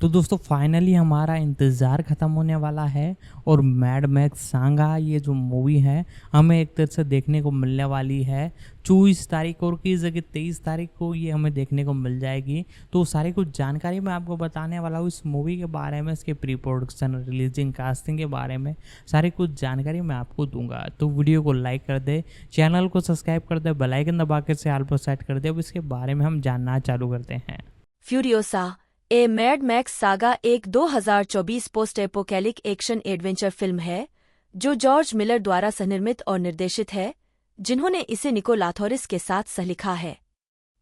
तो दोस्तों फाइनली हमारा इंतज़ार ख़त्म होने वाला है और मैड मैक्स सांगा ये जो मूवी है हमें एक तरह से देखने को मिलने वाली है 24 तारीख और की जगह 23 तारीख को ये हमें देखने को मिल जाएगी। तो सारी कुछ जानकारी मैं आपको बताने वाला हूँ इस मूवी के बारे में, इसके प्री प्रोडक्शन, रिलीजिंग, कास्टिंग के बारे में सारी कुछ जानकारी मैं आपको दूंगा। तो वीडियो को लाइक कर दे, चैनल को सब्सक्राइब कर दे, बेल आइकन दबा के से ऑल पर सेट कर दे। अब इसके बारे में हम जानना चालू करते हैं। फ्यूरियोसा ए मैड मैक्स सागा एक 2024 पोस्ट एपोकैलिक एक्शन एडवेंचर फिल्म है जो जॉर्ज मिलर द्वारा सहनिर्मित और निर्देशित है, जिन्होंने इसे निको लाथोरिस के साथ सहलिखा है।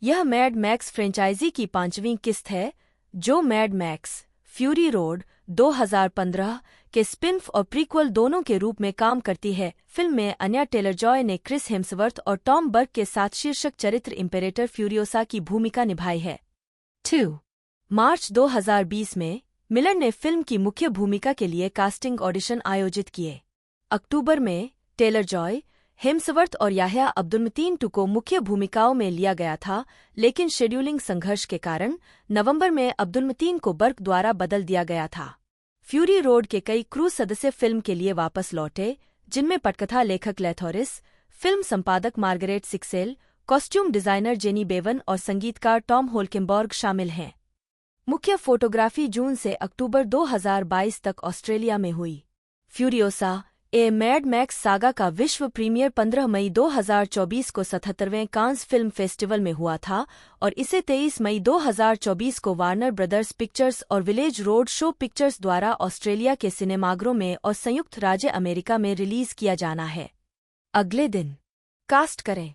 यह मैड मैक्स फ्रेंचाइजी की 5वीं किस्त है जो मैड मैक्स फ्यूरी रोड 2015 के स्पिन-ऑफ और प्रीक्वल दोनों के रूप में काम करती है। फिल्म में अन्या टेलर-जॉय ने क्रिस हेम्सवर्थ और टॉम बर्क के साथ शीर्षक चरित्र इम्पेरेटर फ्यूरियोसा की भूमिका निभाई है। 2 मार्च 2020 में मिलर ने फिल्म की मुख्य भूमिका के लिए कास्टिंग ऑडिशन आयोजित किए। अक्टूबर में टेलर जॉय, हेम्सवर्थ और याह्या अब्दुलमतीन टू को मुख्य भूमिकाओं में लिया गया था, लेकिन शेड्यूलिंग संघर्ष के कारण नवंबर में अब्दुलमतीन को बर्क द्वारा बदल दिया गया था। फ्यूरी रोड के कई क्रू सदस्य फिल्म के लिए वापस लौटे, जिनमें पटकथा लेखक लैथोरिस, फिल्म संपादक Margaret Sixel, costume designer Jenny Bevan और संगीतकार टॉम होल्किनबर्ग शामिल हैं। मुख्य फोटोग्राफी जून से अक्टूबर 2022 तक ऑस्ट्रेलिया में हुई। फ्यूरियोसा ए मैड मैक्स सागा का विश्व प्रीमियर 15 मई 2024 को 77वें कांस फिल्म फेस्टिवल में हुआ था और इसे 23 मई 2024 को वार्नर ब्रदर्स पिक्चर्स और विलेज रोड शो पिक्चर्स द्वारा ऑस्ट्रेलिया के सिनेमाघरों में और संयुक्त राज्य अमेरिका में रिलीज किया जाना है। अगले दिन कास्ट करें।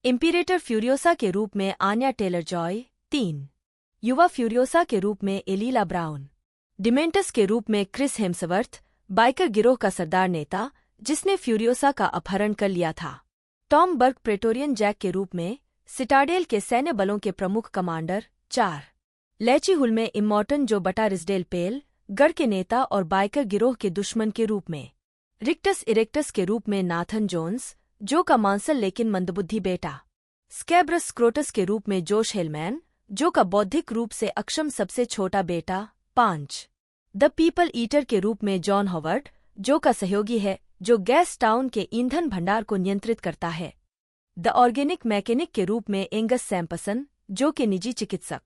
इम्पीरेटर फ्यूरियोसा के रूप में आन्या टेलर जॉय 3, युवा फ्यूरियोसा के रूप में एलीला ब्राउन, डिमेंटस के रूप में क्रिस हेम्सवर्थ, बाइकर गिरोह का सरदार नेता जिसने फ्यूरियोसा का अपहरण कर लिया था, टॉम बर्क प्रेटोरियन जैक के रूप में सिटाडेल के सैन्य बलों के प्रमुख कमांडर 4, लेची हुल में इमॉर्टन जो बटा रिजडेल पेल, गढ़ के नेता और बाइकर गिरोह के दुश्मन के रूप में, रिक्टस इरेक्टस के रूप में नाथन जोन्स, जो का मांसल लेकिन मंदबुद्धि बेटा, स्कैब्रस स्क्रोटस के रूप में जोश हेलमैन, जो का बौद्धिक रूप से अक्षम सबसे छोटा बेटा 5, द पीपल ईटर के रूप में जॉन हॉवर्ड, जो का सहयोगी है जो गैस टाउन के ईंधन भंडार को नियंत्रित करता है, द ऑर्गेनिक मैकेनिक के रूप में एंगस सैम्पसन, जो के निजी चिकित्सक,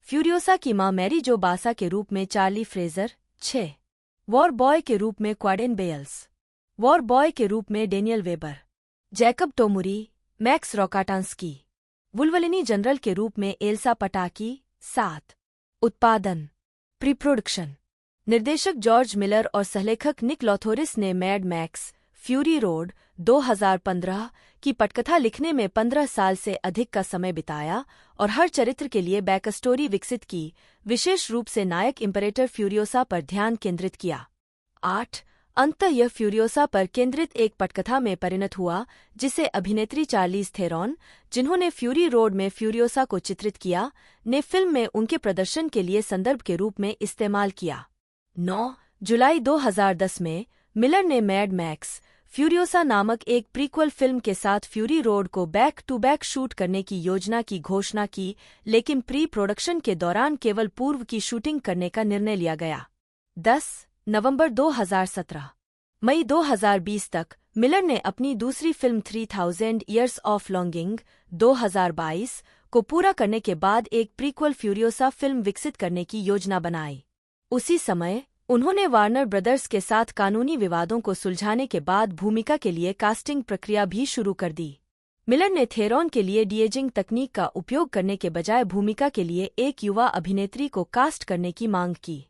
फ्यूरियोसा की मां मैरी जो बासा के रूप में चार्ली फ्रेजर 6, वॉर बॉय के रूप में क्वाडेन बेयल्स, वॉर बॉय के रूप में Daniel Webber, Jacob Tomuri, Max Rockatansky, Vuvalini general के रूप में एल्सा पटाकी 7। उत्पादन प्री प्रोडक्शन निर्देशक जॉर्ज मिलर और सहलेखक निक लॉथोरिस ने मैड मैक्स फ्यूरी रोड 2015 की पटकथा लिखने में 15 साल से अधिक का समय बिताया और हर चरित्र के लिए बैकस्टोरी विकसित की, विशेष रूप से नायक इम्परेटर फ्यूरियोसा पर ध्यान केंद्रित किया। 8 अंततः यह फ्यूरियोसा पर केंद्रित एक पटकथा में परिणत हुआ जिसे अभिनेत्री चार्लीज थेरॉन, जिन्होंने फ्यूरी रोड में फ्यूरियोसा को चित्रित किया, ने फिल्म में उनके प्रदर्शन के लिए संदर्भ के रूप में इस्तेमाल किया। 9 जुलाई 2010 में मिलर ने मैड मैक्स फ्यूरियोसा नामक एक प्रीक्वल फिल्म के साथ फ्यूरी रोड को बैक टू बैक शूट करने की योजना की घोषणा की, लेकिन प्री प्रोडक्शन के दौरान केवल पूर्व की शूटिंग करने का निर्णय लिया गया। 10 नवंबर 2017 मई 2020 तक मिलर ने अपनी दूसरी फिल्म 3000 ईयर्स ऑफ लॉन्गिंग 2022 को पूरा करने के बाद एक प्रीक्वल फ्यूरियोसा फिल्म विकसित करने की योजना बनाई। उसी समय उन्होंने वार्नर ब्रदर्स के साथ कानूनी विवादों को सुलझाने के बाद भूमिका के लिए कास्टिंग प्रक्रिया भी शुरू कर दी। मिलर ने थेरॉन के लिए डीएजिंग तकनीक का उपयोग करने के बजाय भूमिका के लिए एक युवा अभिनेत्री को कास्ट करने की मांग की।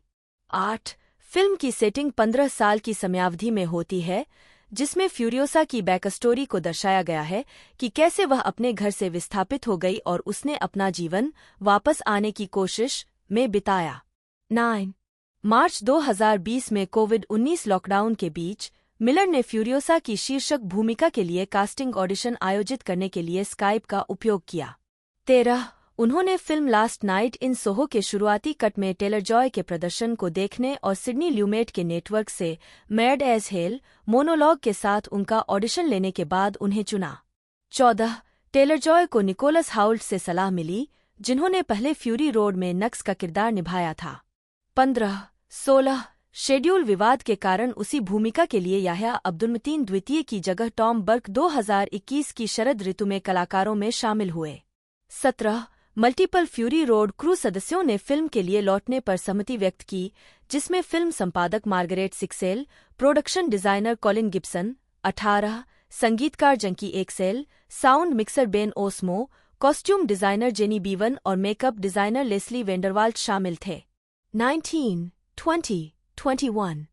8 फिल्म की सेटिंग 15 साल की समयावधि में होती है, जिसमें फ्यूरियोसा की बैकस्टोरी को दर्शाया गया है कि कैसे वह अपने घर से विस्थापित हो गई और उसने अपना जीवन वापस आने की कोशिश में बिताया। 9 मार्च 2020 में कोविड-19 लॉकडाउन के बीच मिलर ने फ्यूरियोसा की शीर्षक भूमिका के लिए कास्टिंग ऑडिशन आयोजित करने के लिए स्काइप का उपयोग किया। 13 उन्होंने film last Night in Soho के शुरुआती कट में टेलर जॉय के प्रदर्शन को देखने और सिडनी ल्यूमेट के नेटवर्क से मैड एज हेल मोनोलॉग के साथ उनका ऑडिशन लेने के बाद उन्हें चुना। 14 टेलर जॉय को निकोलस हाउल्ट से सलाह मिली, जिन्होंने पहले फ्यूरी रोड में नक्स का किरदार निभाया था। 15-16 शेड्यूल विवाद के कारण उसी भूमिका के लिए याह्या अब्दुलमतीन द्वितीय की जगह टॉम बर्क 2021 की शरद ऋतु में कलाकारों में शामिल हुए। 17 मल्टीपल फ्यूरी रोड क्रू सदस्यों ने फिल्म के लिए लौटने पर सहमति व्यक्त की, जिसमें फिल्म संपादक Margaret Sixel, production designer Colin Gibson, 18 संगीतकार Junkie XL, sound mixer Ben Osmo, costume designer Jenny Beavan और मेकअप डिजाइनर लेस्ली वेंडरवाल्ट शामिल थे। 19, 20, 21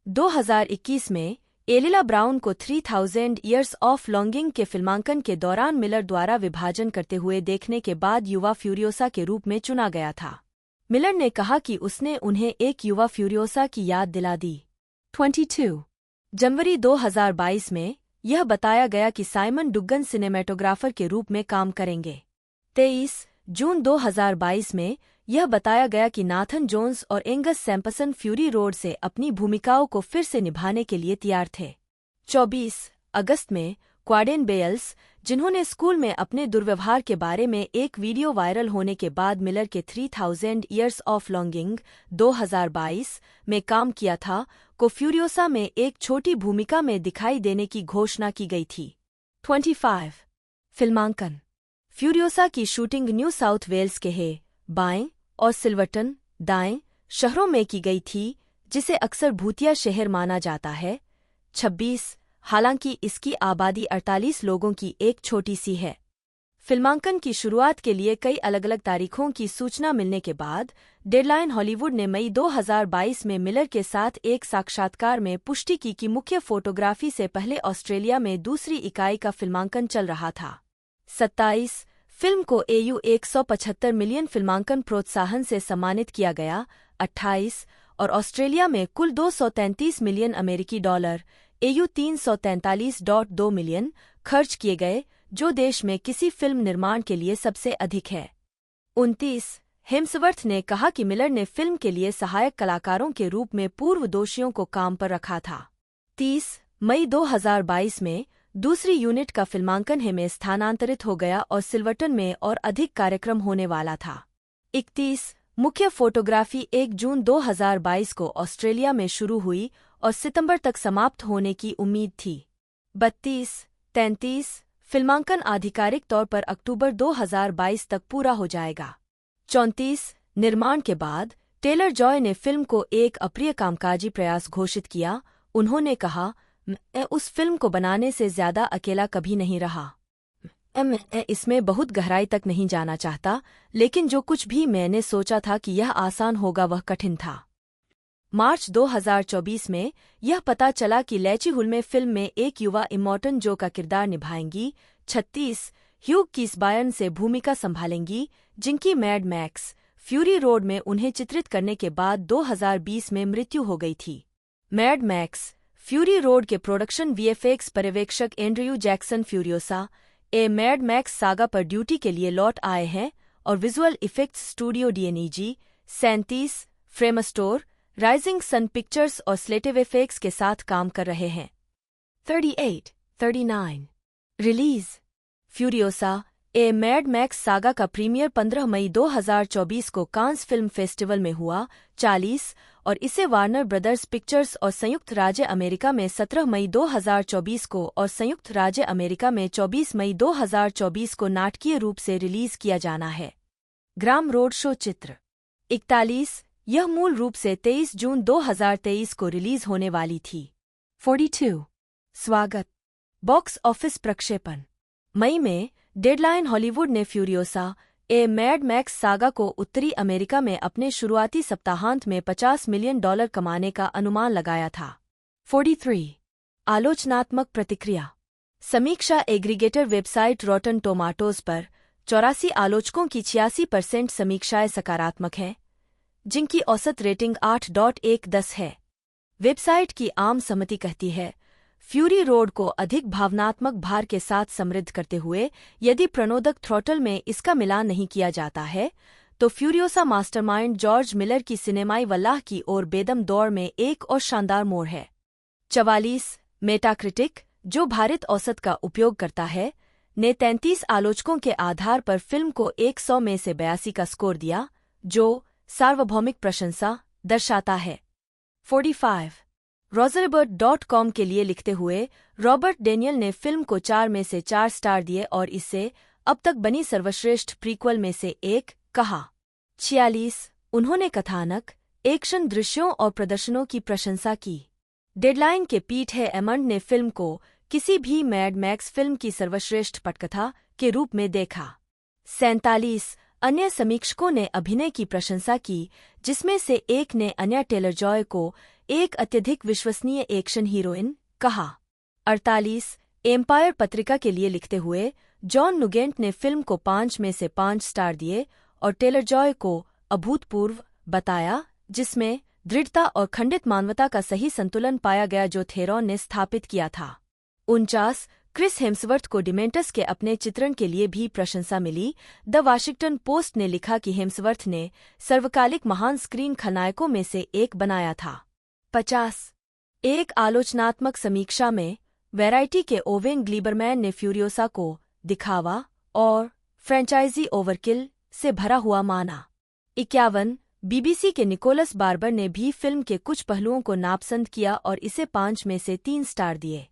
2021 में एलिला ब्राउन को 3000 Years of Longing के फिल्मांकन के दौरान मिलर द्वारा विभाजन करते हुए देखने के बाद युवा फ्यूरियोसा के रूप में चुना गया था। मिलर ने कहा कि उसने उन्हें एक युवा फ्यूरियोसा की याद दिला दी। 22 जनवरी 2022 में यह बताया गया कि साइमन डुग्गन सिनेमेटोग्राफर के रूप में काम करेंगे। 23 जून 2022 में यह बताया गया कि नाथन जोन्स और एंगस सैम्पसन फ्यूरी रोड से अपनी भूमिकाओं को फिर से निभाने के लिए तैयार थे। 24 अगस्त में क्वाडेन बेयल्स, जिन्होंने स्कूल में अपने दुर्व्यवहार के बारे में एक वीडियो वायरल होने के बाद मिलर के 3000 Years of Longing 2022 में काम किया था, को फ्यूरियोसा में एक छोटी भूमिका में दिखाई देने की घोषणा की गई थी। 25 फिल्मांकन फ्यूरियोसा की शूटिंग न्यू साउथ वेल्स के हे बाएं और सिल्वर्टन दाएं शहरों में की गई थी, जिसे अक्सर भूतिया शहर माना जाता है। 26 हालांकि इसकी आबादी 48 लोगों की एक छोटी सी है। फिल्मांकन की शुरुआत के लिए कई अलग अलग तारीखों की सूचना मिलने के बाद डेडलाइन हॉलीवुड ने मई 2022 में मिलर के साथ एक साक्षात्कार में पुष्टि की कि मुख्य फोटोग्राफी से पहले ऑस्ट्रेलिया में दूसरी इकाई का फिल्मांकन चल रहा था। 27 फिल्म को AU 175 मिलियन फिल्मांकन प्रोत्साहन से सम्मानित किया गया। 28 और ऑस्ट्रेलिया में कुल 233 मिलियन अमेरिकी डॉलर AU 343.2 मिलियन खर्च किए गए, जो देश में किसी फिल्म निर्माण के लिए सबसे अधिक है। 29 हेम्सवर्थ ने कहा कि मिलर ने फिल्म के लिए सहायक कलाकारों के रूप में पूर्व दोषियों को काम पर रखा था। 30 मई 2022 में दूसरी यूनिट का फिल्मांकन हे में स्थानांतरित हो गया और सिल्वर्टन में और अधिक कार्यक्रम होने वाला था। 31 मुख्य फोटोग्राफी 1 जून 2022 को ऑस्ट्रेलिया में शुरू हुई और सितंबर तक समाप्त होने की उम्मीद थी। 32-33 फिल्मांकन आधिकारिक तौर पर अक्टूबर 2022 तक पूरा हो जाएगा। 34 निर्माण के बाद टेलर जॉय ने फिल्म को एक अप्रिय कामकाजी प्रयास घोषित किया। उन्होंने कहा, मैं उस फिल्म को बनाने से ज्यादा अकेला कभी नहीं रहा। मैं इसमें बहुत गहराई तक नहीं जाना चाहता, लेकिन जो कुछ भी मैंने सोचा था कि यह आसान होगा वह कठिन था। मार्च 2024 में यह पता चला कि लेची हुल्मे फिल्म में एक युवा इमॉर्टन जो का किरदार निभाएंगी। 36 ह्यूग कीसबायर्न से भूमिका संभालेंगी, जिनकी मैड मैक्स फ्यूरी रोड में उन्हें चित्रित करने के बाद 2020 में मृत्यु हो गई थी। मैड मैक्स फ्यूरी रोड के प्रोडक्शन VFX पर्यवेक्षक एंड्रयू जैक्सन फ्यूरियोसा ए मैड मैक्स सागा पर ड्यूटी के लिए लौट आए हैं और visual effects studio DNEG 37 Framestore, Rising Sun Pictures और स्लेटिव इफेक्ट्स के साथ काम कर रहे हैं। 38-39 रिलीज फ्यूरियोसा ए मैड मैक्स सागा का प्रीमियर 15 मई 2024 को कांस फिल्म फेस्टिवल में हुआ। 40 और इसे वार्नर ब्रदर्स पिक्चर्स और संयुक्त राज्य अमेरिका में 17 मई 2024 को और संयुक्त राज्य अमेरिका में 24 मई 2024 को नाटकीय रूप से रिलीज किया जाना है। ग्राम रोड शो चित्र 41 यह मूल रूप से 23 जून 2023 को रिलीज होने वाली थी। 42 स्वागत बॉक्स ऑफिस प्रक्षेपण मई में डेडलाइन हॉलीवुड ने फ्यूरियोसा ए मैड मैक्स सागा को उत्तरी अमेरिका में अपने शुरुआती सप्ताहांत में $50 मिलियन कमाने का अनुमान लगाया था। 43 आलोचनात्मक प्रतिक्रिया समीक्षा एग्रीगेटर वेबसाइट रॉटन टोमाटोज पर 84 आलोचकों की 86% समीक्षाएं सकारात्मक हैं, जिनकी औसत रेटिंग 8.1 है। वेबसाइट की आम सहमति कहती है, फ्यूरी रोड को अधिक भावनात्मक भार के साथ समृद्ध करते हुए, यदि प्रणोदक थ्रॉटल में इसका मिलान नहीं किया जाता है, तो फ्यूरियोसा मास्टरमाइंड जॉर्ज मिलर की सिनेमाई वल्लाह की ओर बेदम दौड़ में एक और शानदार मोड़ है। 44 मेटाक्रिटिक, जो भारित औसत का उपयोग करता है, ने 33 आलोचकों के आधार पर फिल्म को 100 में से 82 का स्कोर दिया, जो सार्वभौमिक प्रशंसा दर्शाता है। 45 Roserebird.com के लिए लिखते हुए रॉबर्ट डेनियल ने फिल्म को 4 में से 4 स्टार दिए और इसे अब तक बनी सर्वश्रेष्ठ प्रीक्वल में से एक कहा। 46 उन्होंने कथानक, एक्शन दृश्यों और प्रदर्शनों की प्रशंसा की। डेडलाइन के पीटर एमंड ने फिल्म को किसी भी मैड मैक्स फिल्म की सर्वश्रेष्ठ पटकथा के रूप में देखा। 47 अन्य समीक्षकों ने अभिनय की प्रशंसा की, जिसमें से एक ने अन्या टेलर जॉय को एक अत्यधिक विश्वसनीय एक्शन हीरोइन कहा। 48 एम्पायर पत्रिका के लिए लिखते हुए जॉन नुगेंट ने फिल्म को 5 में से 5 स्टार दिए और टेलर जॉय को अभूतपूर्व बताया, जिसमें दृढ़ता और खंडित मानवता का सही संतुलन पाया गया जो थेरॉन ने स्थापित किया था। 49 क्रिस हेम्सवर्थ को डिमेंटस के अपने चित्रण के लिए भी प्रशंसा मिली। द वाशिंगटन पोस्ट ने लिखा कि हेम्सवर्थ ने सर्वकालिक महान स्क्रीन खलनायकों में से एक बनाया था। 50 एक आलोचनात्मक समीक्षा में वैरायटी के ओवेन ग्लीबरमैन ने फ्यूरियोसा को दिखावा और फ्रेंचाइजी ओवरकिल से भरा हुआ माना। 51 बीबीसी के निकोलस बार्बर ने भी फिल्म के कुछ पहलुओं को नापसंद किया और इसे 5 में से 3 स्टार दिए।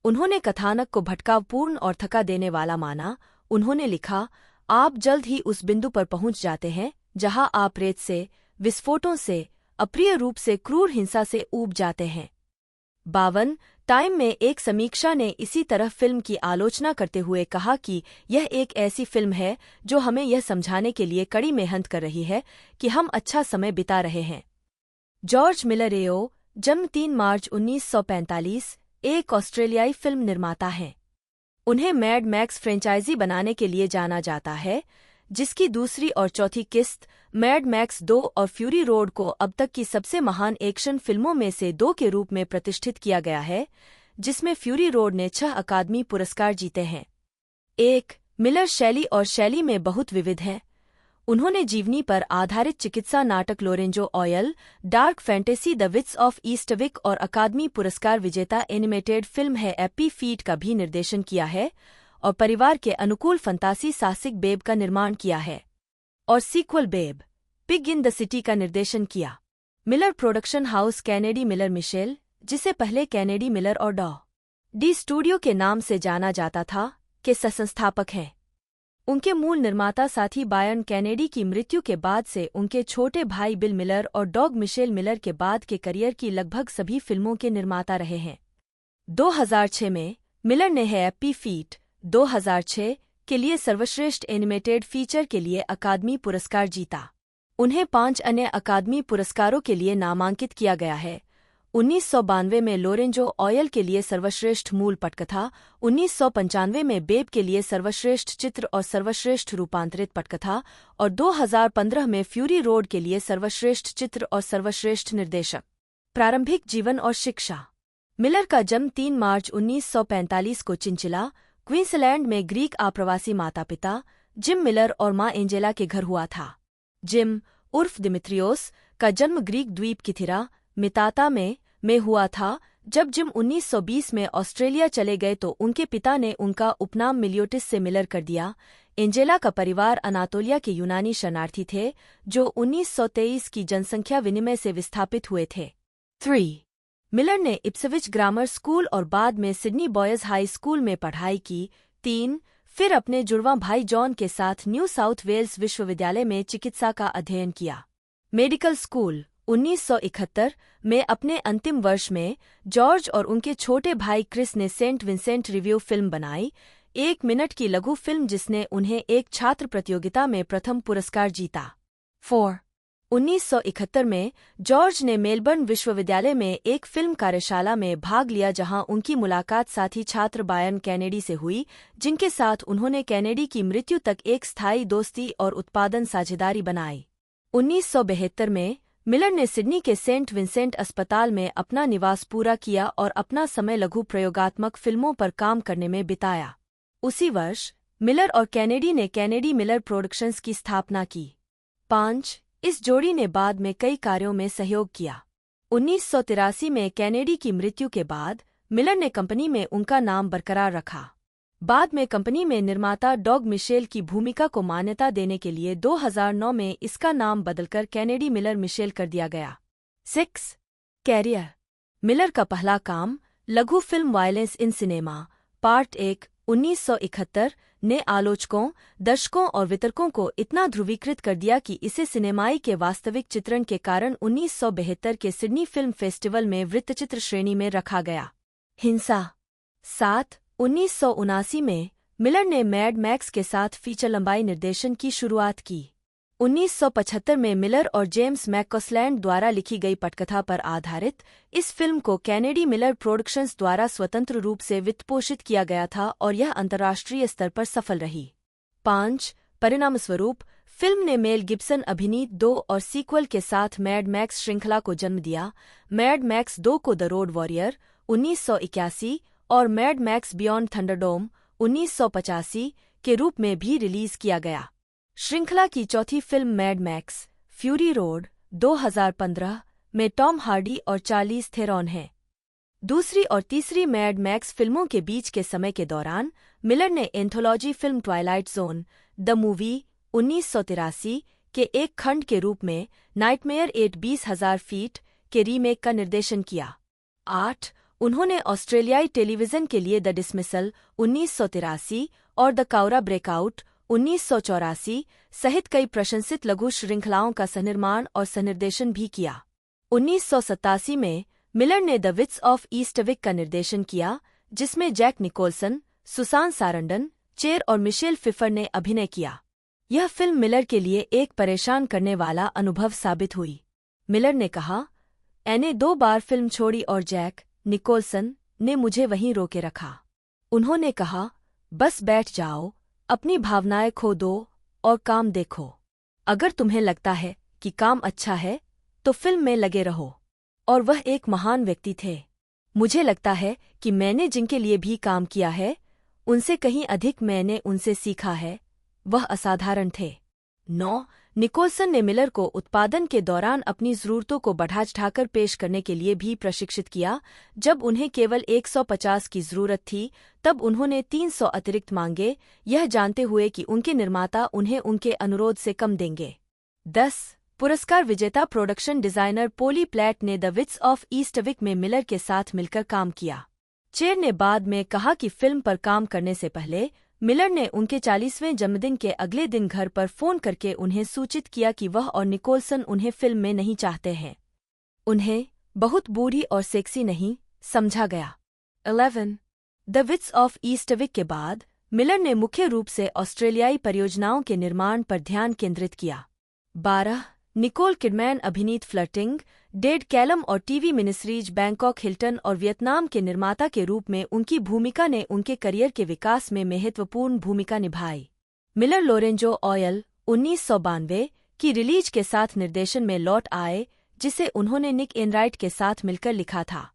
उन्होंने कथानक को भटकावपूर्ण और थका देने वाला माना। उन्होंने लिखा, आप जल्द ही उस बिंदु पर पहुंच जाते हैं जहां आप रेत से, विस्फोटों से, अप्रिय रूप से क्रूर हिंसा से ऊब जाते हैं। 52 टाइम में एक समीक्षा ने इसी तरह फिल्म की आलोचना करते हुए कहा कि यह एक ऐसी फिल्म है जो हमें यह समझाने के लिए कड़ी मेहनत कर रही है कि हम अच्छा समय बिता रहे हैं। जॉर्ज मिलर एओ, जन्म 3 मार्च 1945, एक ऑस्ट्रेलियाई फिल्म निर्माता हैं। उन्हें मैड मैक्स फ्रेंचाइजी बनाने के लिए जाना जाता है, जिसकी दूसरी और चौथी किस्त मैड मैक्स 2 और फ्यूरी रोड को अब तक की सबसे महान एक्शन फिल्मों में से 2 के रूप में प्रतिष्ठित किया गया है, जिसमें फ्यूरी रोड ने 6 अकादमी पुरस्कार जीते हैं। 1 मिलर शैली और शैली में बहुत विविध है। उन्होंने जीवनी पर आधारित चिकित्सा नाटक Lorenzo Oil, dark fantasy The Witches of Eastwick और अकादमी पुरस्कार विजेता एनिमेटेड फिल्म है एप्पी फीट का भी निर्देशन किया है और परिवार के अनुकूल फंतासी साहसिक बेब का निर्माण किया है और sequel Babe, Pig in the City का निर्देशन किया। Miller production house Kennedy Miller Mitchell, जिसे पहले कैनेडी मिलर और डी स्टूडियो के नाम से जाना जाता था, के सहसंस्थापक हैं। उनके मूल निर्माता साथी बायर्न कैनेडी की मृत्यु के बाद से उनके छोटे भाई बिल मिलर और डॉग मिशेल मिलर के बाद के करियर की लगभग सभी फिल्मों के निर्माता रहे हैं। 2006 में मिलर ने है एप्पी फीट 2006 के लिए सर्वश्रेष्ठ एनिमेटेड फीचर के लिए अकादमी पुरस्कार जीता। उन्हें 5 अन्य अकादमी पुरस्कारों के लिए नामांकित किया गया है। 1992 में लोरेंजो ऑयल के लिए सर्वश्रेष्ठ मूल पटकथा, 1995 में बेब के लिए सर्वश्रेष्ठ चित्र और सर्वश्रेष्ठ रूपांतरित पटकथा और 2015 में फ्यूरी रोड के लिए सर्वश्रेष्ठ चित्र और सर्वश्रेष्ठ निर्देशक। प्रारंभिक जीवन और शिक्षा। मिलर का जन्म 3 मार्च 1945 को चिंचिला, क्वींसलैंड में ग्रीक आप्रवासी माता पिता जिम मिलर और मां एंजेला के घर हुआ था। जिम उर्फ दिमित्रियोस का जन्म ग्रीक द्वीप किथिरा, मिताता में हुआ था। जब जिम 1920 में ऑस्ट्रेलिया चले गए तो उनके पिता ने उनका उपनाम मिलियोटिस से मिलर कर दिया। एंजेला का परिवार अनातोलिया के यूनानी शरणार्थी थे जो 1923 की जनसंख्या विनिमय से विस्थापित हुए थे। 3 मिलर ने इप्सविच ग्रामर स्कूल और बाद में सिडनी बॉयज हाई स्कूल में पढ़ाई की। 3 फिर अपने जुड़वां भाई जॉन के साथ न्यू साउथ वेल्स विश्वविद्यालय में चिकित्सा का अध्ययन किया। मेडिकल स्कूल 1971 में अपने अंतिम वर्ष में जॉर्ज और उनके छोटे भाई क्रिस ने सेंट विंसेंट रिव्यू फिल्म बनाई, 1 मिनट की लघु फिल्म जिसने उन्हें एक छात्र प्रतियोगिता में प्रथम पुरस्कार जीता। 4 1971 में जॉर्ज ने मेलबर्न विश्वविद्यालय में एक फिल्म कार्यशाला में भाग लिया जहां उनकी मुलाकात साथी छात्र बायर्न कैनेडी से हुई, जिनके साथ उन्होंने कैनेडी की मृत्यु तक एक स्थायी दोस्ती और उत्पादन साझेदारी बनाई। 1972 में मिलर ने सिडनी के सेंट विंसेंट अस्पताल में अपना निवास पूरा किया और अपना समय लघु प्रयोगात्मक फिल्मों पर काम करने में बिताया। उसी वर्ष मिलर और कैनेडी ने कैनेडी मिलर प्रोडक्शंस की स्थापना की। 5 इस जोड़ी ने बाद में कई कार्यों में सहयोग किया। 1983 में कैनेडी की मृत्यु के बाद मिलर ने कंपनी में उनका नाम बरकरार रखा। बाद में कंपनी में निर्माता डॉग मिशेल की भूमिका को मान्यता देने के लिए 2009 में इसका नाम बदलकर कैनेडी मिलर मिशेल कर दिया गया। 6. कैरियर। मिलर का पहला काम लघु film violence in cinema part 1 1971 ने आलोचकों, दर्शकों और वितरकों को इतना ध्रुवीकृत कर दिया कि इसे सिनेमाई के वास्तविक चित्रण के कारण 1972 के सिडनी फिल्म फेस्टिवल में वृत्तचित्र श्रेणी में रखा गया। हिंसा। 7. 1979 में मिलर ने मैड मैक्स के साथ फीचर लंबाई निर्देशन की शुरुआत की। 1975 में मिलर और जेम्स मैककॉसलैंड द्वारा लिखी गई पटकथा पर आधारित इस फिल्म को कैनेडी मिलर प्रोडक्शंस द्वारा स्वतंत्र रूप से वित्तपोषित किया गया था और यह अंतर्राष्ट्रीय स्तर पर सफल रही। 5. परिणामस्वरूप फिल्म ने मेल गिब्सन अभिनीत 2 और सीक्वल के साथ मैड मैक्स श्रृंखला को जन्म दिया। मैड मैक्स 2 को द रोड वॉरियर 1981 और मैड मैक्स बियॉन्ड थंडरडोम 1985 के रूप में भी रिलीज किया गया। श्रृंखला की चौथी film Mad Max Fury Road 2015 में टॉम हार्डी और चार्लीज थेरॉन है। दूसरी और तीसरी मैड मैक्स फिल्मों के बीच के समय के दौरान मिलर ने anthology film Twilight zone the movie 1983 के एक खंड के रूप में नाइटमेयर 8 20,000 फीट के रीमेक का निर्देशन किया। 8. उन्होंने ऑस्ट्रेलियाई टेलीविजन के लिए द डिसमिसल 1983 और द काउरा ब्रेकआउट 1984 सहित कई प्रशंसित लघु श्रृंखलाओं का सनिर्माण और सनिर्देशन भी किया। 1987 में मिलर ने द विट्स ऑफ ईस्टविक का निर्देशन किया, जिसमें जैक निकोलसन, सुसान सारंडन, चेर और मिशेल फिफर ने अभिनय किया। यह फिल्म मिलर के लिए एक परेशान करने वाला अनुभव साबित हुई। मिलर ने कहा, "मैंने 2 बार फिल्म छोड़ी और जैक निकोलसन ने मुझे वहीं रोके रखा। उन्होंने कहा, बस बैठ जाओ, अपनी भावनाएं खो दो और काम देखो। अगर तुम्हें लगता है कि काम अच्छा है तो फिल्म में लगे रहो।" और वह एक महान व्यक्ति थे। मुझे लगता है कि मैंने जिनके लिए भी काम किया है उनसे कहीं अधिक मैंने उनसे सीखा है। वह असाधारण थे। 9. निकोलसन ने मिलर को उत्पादन के दौरान अपनी ज़रूरतों को बढ़ा-चढ़ाकर पेश करने के लिए भी प्रशिक्षित किया। जब उन्हें केवल 150 की ज़रूरत थी, तब उन्होंने 300 अतिरिक्त मांगे, यह जानते हुए कि उनके निर्माता उन्हें उनके अनुरोध से कम देंगे। 10. पुरस्कार विजेता प्रोडक्शन डिजाइनर पोली प्लैट ने द विट्स ऑफ ईस्टविक में मिलर के साथ मिलकर काम किया। चेर ने बाद में कहा कि फिल्म पर काम करने से पहले मिलर ने उनके 40वें जन्मदिन के अगले दिन घर पर फोन करके उन्हें सूचित किया कि वह और निकोलसन उन्हें फिल्म में नहीं चाहते हैं। उन्हें बहुत बूढ़ी और सेक्सी नहीं समझा गया। 11. द विट्स ऑफ ईस्टविक के बाद मिलर ने मुख्य रूप से ऑस्ट्रेलियाई परियोजनाओं के निर्माण पर ध्यान केंद्रित किया। 12. निकोल किडमैन अभिनीत फ्लर्टिंग, डेड कैलम और टीवी मिनिस्ट्रीज बैंकॉक हिल्टन और वियतनाम के निर्माता के रूप में उनकी भूमिका ने उनके करियर के विकास में महत्वपूर्ण भूमिका निभाई। मिलर लोरेंजो ऑयल 1992 की रिलीज के साथ निर्देशन में लौट आए, जिसे उन्होंने निक एनराइट के साथ मिलकर लिखा था।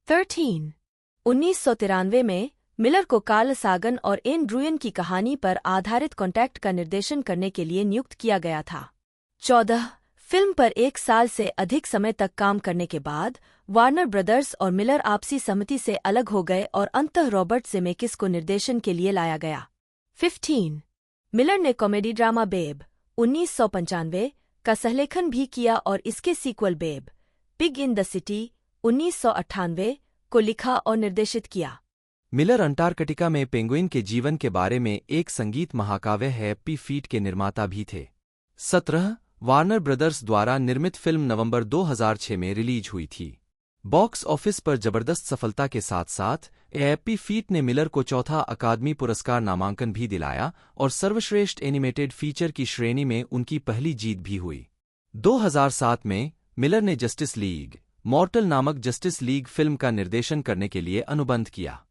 13. 1993 में मिलर को कार्ल सागन और एन ड्रूयन की कहानी पर आधारित कॉन्टैक्ट का निर्देशन करने के लिए नियुक्त किया गया था। 14. फिल्म पर 1 साल से अधिक समय तक काम करने के बाद वार्नर ब्रदर्स और मिलर आपसी सहमति से अलग हो गए और अंततः रॉबर्ट जेमेकिस को निर्देशन के लिए लाया गया। 15. मिलर ने कॉमेडी ड्रामा बेब 1995 का सहलेखन भी किया और इसके sequel Babe Pig in the City 1998 को लिखा और निर्देशित किया। मिलर अंटार्कटिका में पेंगुइन के जीवन के बारे में एक संगीत महाकाव्य हैप्पी फीट के निर्माता भी थे। 17. वार्नर ब्रदर्स द्वारा निर्मित फिल्म नवंबर 2006 में रिलीज हुई थी। बॉक्स ऑफिस पर जबरदस्त सफलता के साथ साथ हैप्पी फीट ने मिलर को चौथा अकादमी पुरस्कार नामांकन भी दिलाया और सर्वश्रेष्ठ एनिमेटेड फीचर की श्रेणी में उनकी पहली जीत भी हुई। 2007 में मिलर ने जस्टिस लीग मॉर्टल नामक जस्टिस लीग फिल्म का निर्देशन करने के लिए अनुबंध किया।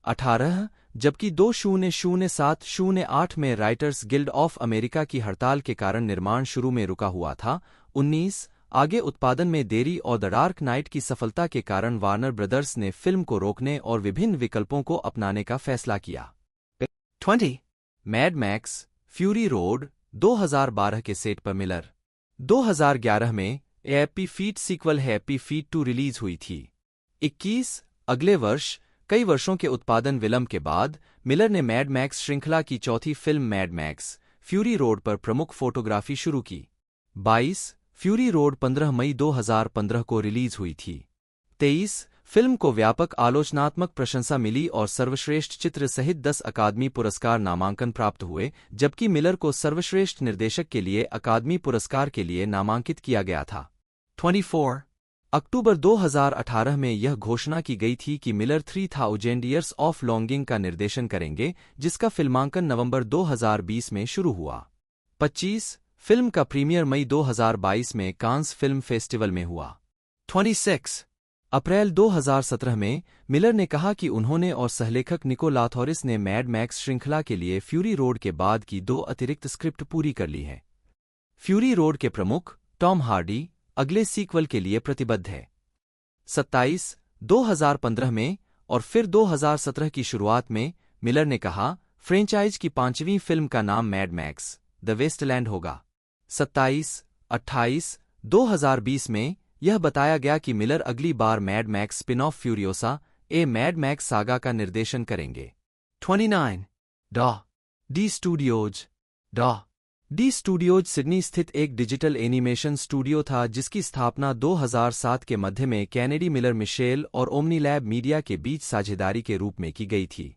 18. जबकि 2007-08 में राइटर्स गिल्ड ऑफ अमेरिका की हड़ताल के कारण निर्माण शुरू में रुका हुआ था। 19. आगे उत्पादन में देरी और द डार्क नाइट की सफलता के कारण वार्नर ब्रदर्स ने फिल्म को रोकने और विभिन्न विकल्पों को अपनाने का फैसला किया। 20. मैड मैक्स फ्यूरी रोड 2012 के सेट पर मिलर। 2011 में Happy Feet sequel Happy Feet 2 release हुई थी। 21. अगले वर्ष कई वर्षों के उत्पादन विलंब के बाद मिलर ने मैड मैक्स श्रृंखला की चौथी film Mad Max Fury road पर प्रमुख फोटोग्राफी शुरू की। 22. फ्यूरी रोड 15 मई 2015 को रिलीज हुई थी। 23 फिल्म को व्यापक आलोचनात्मक प्रशंसा मिली और सर्वश्रेष्ठ चित्र सहित 10 अकादमी पुरस्कार नामांकन प्राप्त हुए, जबकि मिलर को सर्वश्रेष्ठ निर्देशक के लिए अकादमी पुरस्कार के लिए नामांकित किया गया था। 24 अक्टूबर 2018 में यह घोषणा की गई थी कि मिलर 3000 ईयर्स ऑफ लॉन्गिंग का निर्देशन करेंगे, जिसका फिल्मांकन नवंबर 2020 में शुरू हुआ। 25 फिल्म का प्रीमियर मई 2022 में कांस फिल्म फेस्टिवल में हुआ। 26 अप्रैल 2017 में मिलर ने कहा कि उन्होंने और सहलेखक निको लाथोरिस ने मैड मैक्स श्रृंखला के लिए फ्यूरी रोड के बाद की 2 अतिरिक्त स्क्रिप्ट पूरी कर ली है। फ्यूरी रोड के प्रमुख टॉम हार्डी अगले सीक्वल के लिए प्रतिबद्ध है। 27 2015 में और फिर 2017 की शुरुआत में मिलर ने कहा फ्रेंचाइज की 5वीं फिल्म का नाम मैड मैक्स द वेस्टलैंड होगा। 27-28 2020 में यह बताया गया कि मिलर अगली बार Mad Max spin off Furiosa ए मैड मैक्स सागा का निर्देशन करेंगे। 29 डी स्टूडियोज सिडनी स्थित एक डिजिटल एनिमेशन स्टूडियो था जिसकी स्थापना 2007 के मध्य में कैनेडी मिलर मिशेल और ओमनीलैब मीडिया के बीच साझेदारी के रूप में की गई थी।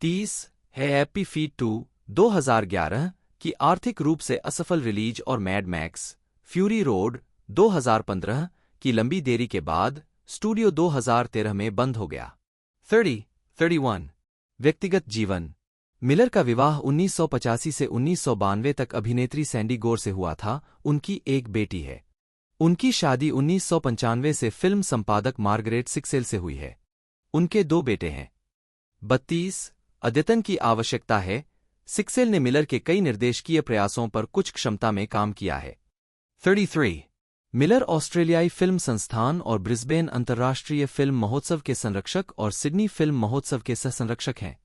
30 है हैप्पी फीट 2 2011 की आर्थिक रूप से असफल रिलीज और मैड मैक्स फ्यूरी रोड 2015 की लंबी देरी के बाद स्टूडियो 2013 में बंद हो गया। 31 व्यक्तिगत जीवन मिलर का विवाह 1985 से 1992 तक अभिनेत्री सैंडी गोर से हुआ था। उनकी एक बेटी है। उनकी शादी 1995 से फिल्म संपादक मार्गरेट सिक्सेल से हुई है। उनके 2 बेटे हैं। 32 अद्यतन की आवश्यकता है। सिक्सेल ने मिलर के कई निर्देशकीय प्रयासों पर कुछ क्षमता में काम किया है। 33 मिलर ऑस्ट्रेलियाई फिल्म संस्थान और ब्रिस्बेन अंतर्राष्ट्रीय फिल्म महोत्सव के संरक्षक और सिडनी फिल्म महोत्सव के सह संरक्षक हैं।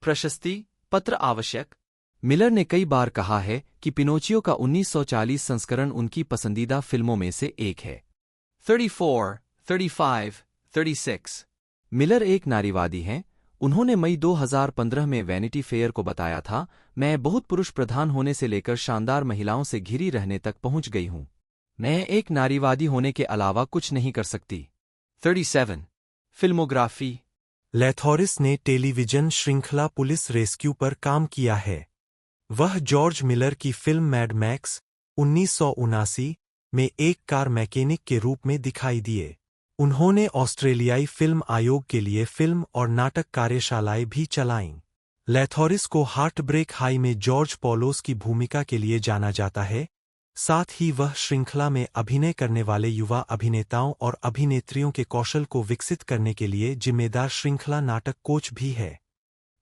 प्रशस्ति पत्र आवश्यक मिलर ने कई बार कहा है कि पिनोचियो का 1940 संस्करण उनकी पसंदीदा फिल्मों में से एक है। 34, 35, 36 मिलर एक नारीवादी हैं। उन्होंने मई 2015 में वैनिटी फेयर को बताया था, मैं बहुत पुरुष प्रधान होने से लेकर शानदार महिलाओं से घिरी रहने तक पहुंच गई हूं। मैं एक नारीवादी होने के अलावा कुछ नहीं कर सकती। 37 फिल्मोग्राफी लैथोरिस ने टेलीविजन श्रृंखला पुलिस रेस्क्यू पर काम किया है। वह जॉर्ज मिलर की फिल्म मैड मैक्स 1979 में एक कार मैकेनिक के रूप में दिखाई दिए। उन्होंने ऑस्ट्रेलियाई फिल्म आयोग के लिए फिल्म और नाटक कार्यशालाएं भी चलाईं। लैथोरिस को हार्टब्रेक हाई में जॉर्ज पॉलोस की भूमिका के लिए जाना जाता है। साथ ही वह श्रृंखला में अभिनय करने वाले युवा अभिनेताओं और अभिनेत्रियों के कौशल को विकसित करने के लिए जिम्मेदार श्रृंखला नाटक कोच भी है।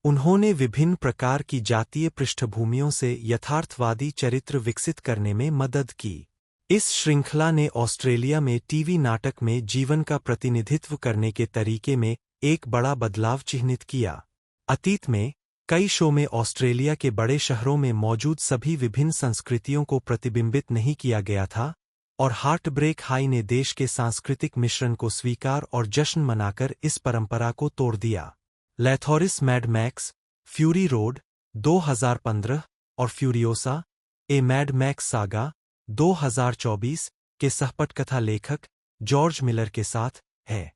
उन्होंने विभिन्न प्रकार की जातीय पृष्ठभूमियों से यथार्थवादी चरित्र विकसित करने में मदद की। इस श्रृंखला ने ऑस्ट्रेलिया में टीवी नाटक में जीवन का प्रतिनिधित्व करने के तरीके में एक बड़ा बदलाव चिह्नित किया। अतीत में कई शो में ऑस्ट्रेलिया के बड़े शहरों में मौजूद सभी विभिन्न संस्कृतियों को प्रतिबिंबित नहीं किया गया था, और हार्टब्रेक हाई ने देश के सांस्कृतिक मिश्रण को स्वीकार और जश्न मनाकर इस परंपरा को तोड़ दिया। लैथोरिस मैड मैक्स फ्यूरी रोड 2015 और फ्यूरियोसा ए मैड मैक्स सागा 2024 के सहपटकथा लेखक जॉर्ज मिलर के साथ है।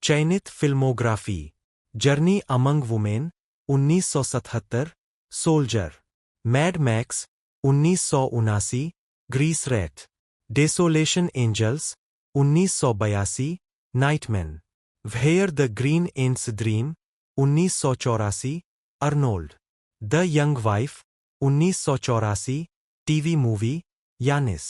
चयनित filmography Journey Among Women 1977, Soldier, Mad Max 1979, Grease Rat, Desolation Angels 1982, Nightman, Where The Green Ants Dream 1984, Arnold, The Young Wife 1984, TV movie, Yannis,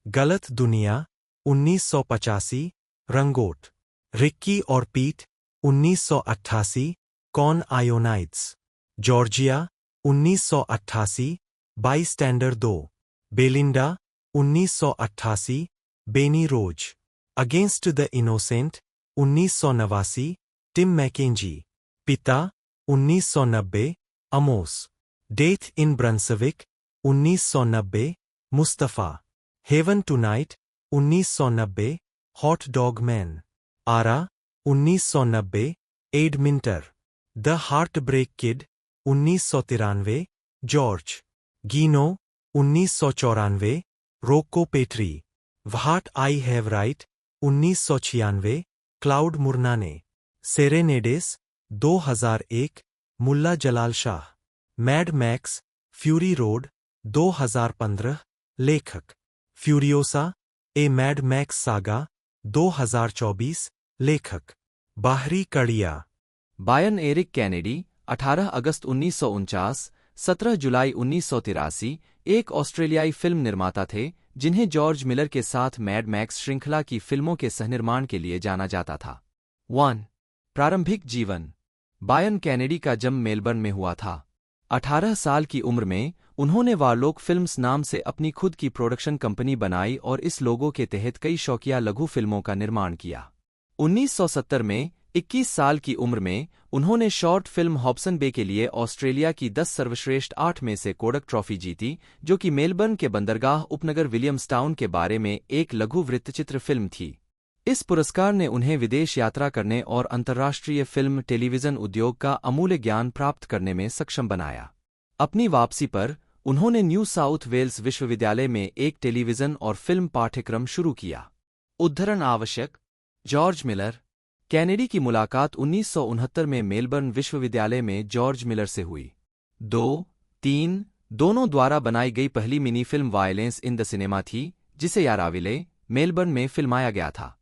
गलत दुनिया 1985, रंगोट, रिक्की और Pete 1988, Con Ionides, Georgia 1988, Bystander 2, Belinda 1988, Benny Rose, Against The Innocent 1989, Tim McKenzie, पिता 1990, Amos, Death in Brunswick 1990, Mustafa, Heaven Tonight 1990, Hot dog man, आरा 1990, Ed Minter, The Heartbreak Kid 1993, George, Gino 1994, Rocco Petri, What I Have Write 1996, Claude मुर्ना ने। Serenades 2001, Mulla Jalal Shah. Mad Max Fury Road 2015, लेखक। Furiosa ए Mad Max Saga 2024, लेखक। बाहरी कड़िया। Byron Eric Kennedy 18 अगस्त 1949, 17 जुलाई 1983 एक ऑस्ट्रेलियाई फिल्म निर्माता थे जिन्हें जॉर्ज मिलर के साथ मैड मैक्स श्रृंखला की फिल्मों के सहनिर्माण के लिए जाना जाता था। 1. प्रारंभिक जीवन। बायन कैनेडी का जन्म मेलबर्न में हुआ था। 18 साल की उम्र में उन्होंने वारलॉक फिल्म्स नाम से अपनी खुद की प्रोडक्शन कंपनी बनाई और इस लोगो के तहत कई शौकिया लघु फिल्मों का निर्माण किया। 1970 में 21 साल की उम्र में उन्होंने शॉर्ट फिल्म हॉब्सन बे के लिए ऑस्ट्रेलिया की 10 सर्वश्रेष्ठ 8 में से कोडक ट्रॉफी जीती, जो कि मेलबर्न के बंदरगाह उपनगर विलियम्सटाउन के बारे में एक लघु वृत्तचित्र फिल्म थी। इस पुरस्कार ने उन्हें विदेश यात्रा करने और अंतर्राष्ट्रीय फिल्म टेलीविजन उद्योग का अमूल्य ज्ञान प्राप्त करने में सक्षम बनाया। अपनी वापसी पर उन्होंने न्यू साउथ वेल्स विश्वविद्यालय में एक टेलीविजन और फिल्म पाठ्यक्रम शुरू किया। उद्धरण आवश्यक। George Miller. कैनेडी की मुलाकात 1969 में मेलबर्न विश्वविद्यालय में जॉर्ज मिलर से हुई। 2-3 दोनों द्वारा बनाई गई पहली mini film violence in the cinema थी, जिसे याराविले, मेलबर्न में फिल्माया गया था।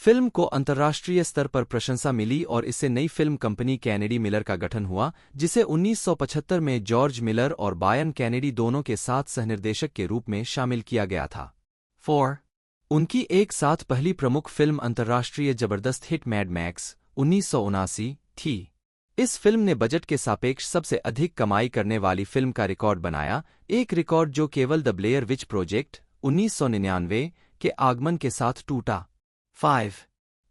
फिल्म को अंतर्राष्ट्रीय स्तर पर प्रशंसा मिली और इससे नई फिल्म कंपनी कैनेडी मिलर का गठन हुआ, जिसे 1975 में जॉर्ज मिलर और बायन कैनेडी दोनों के साथ सहनिर्देशक के रूप में शामिल किया गया था। 4. उनकी एक साथ पहली प्रमुख फिल्म अंतर्राष्ट्रीय जबरदस्त हिट मैड मैक्स 1979 थी। इस फिल्म ने बजट के सापेक्ष सबसे अधिक कमाई करने वाली फिल्म का रिकॉर्ड बनाया, एक रिकॉर्ड जो केवल द ब्लेयर विच प्रोजेक्ट 1999 के आगमन के साथ टूटा। 5.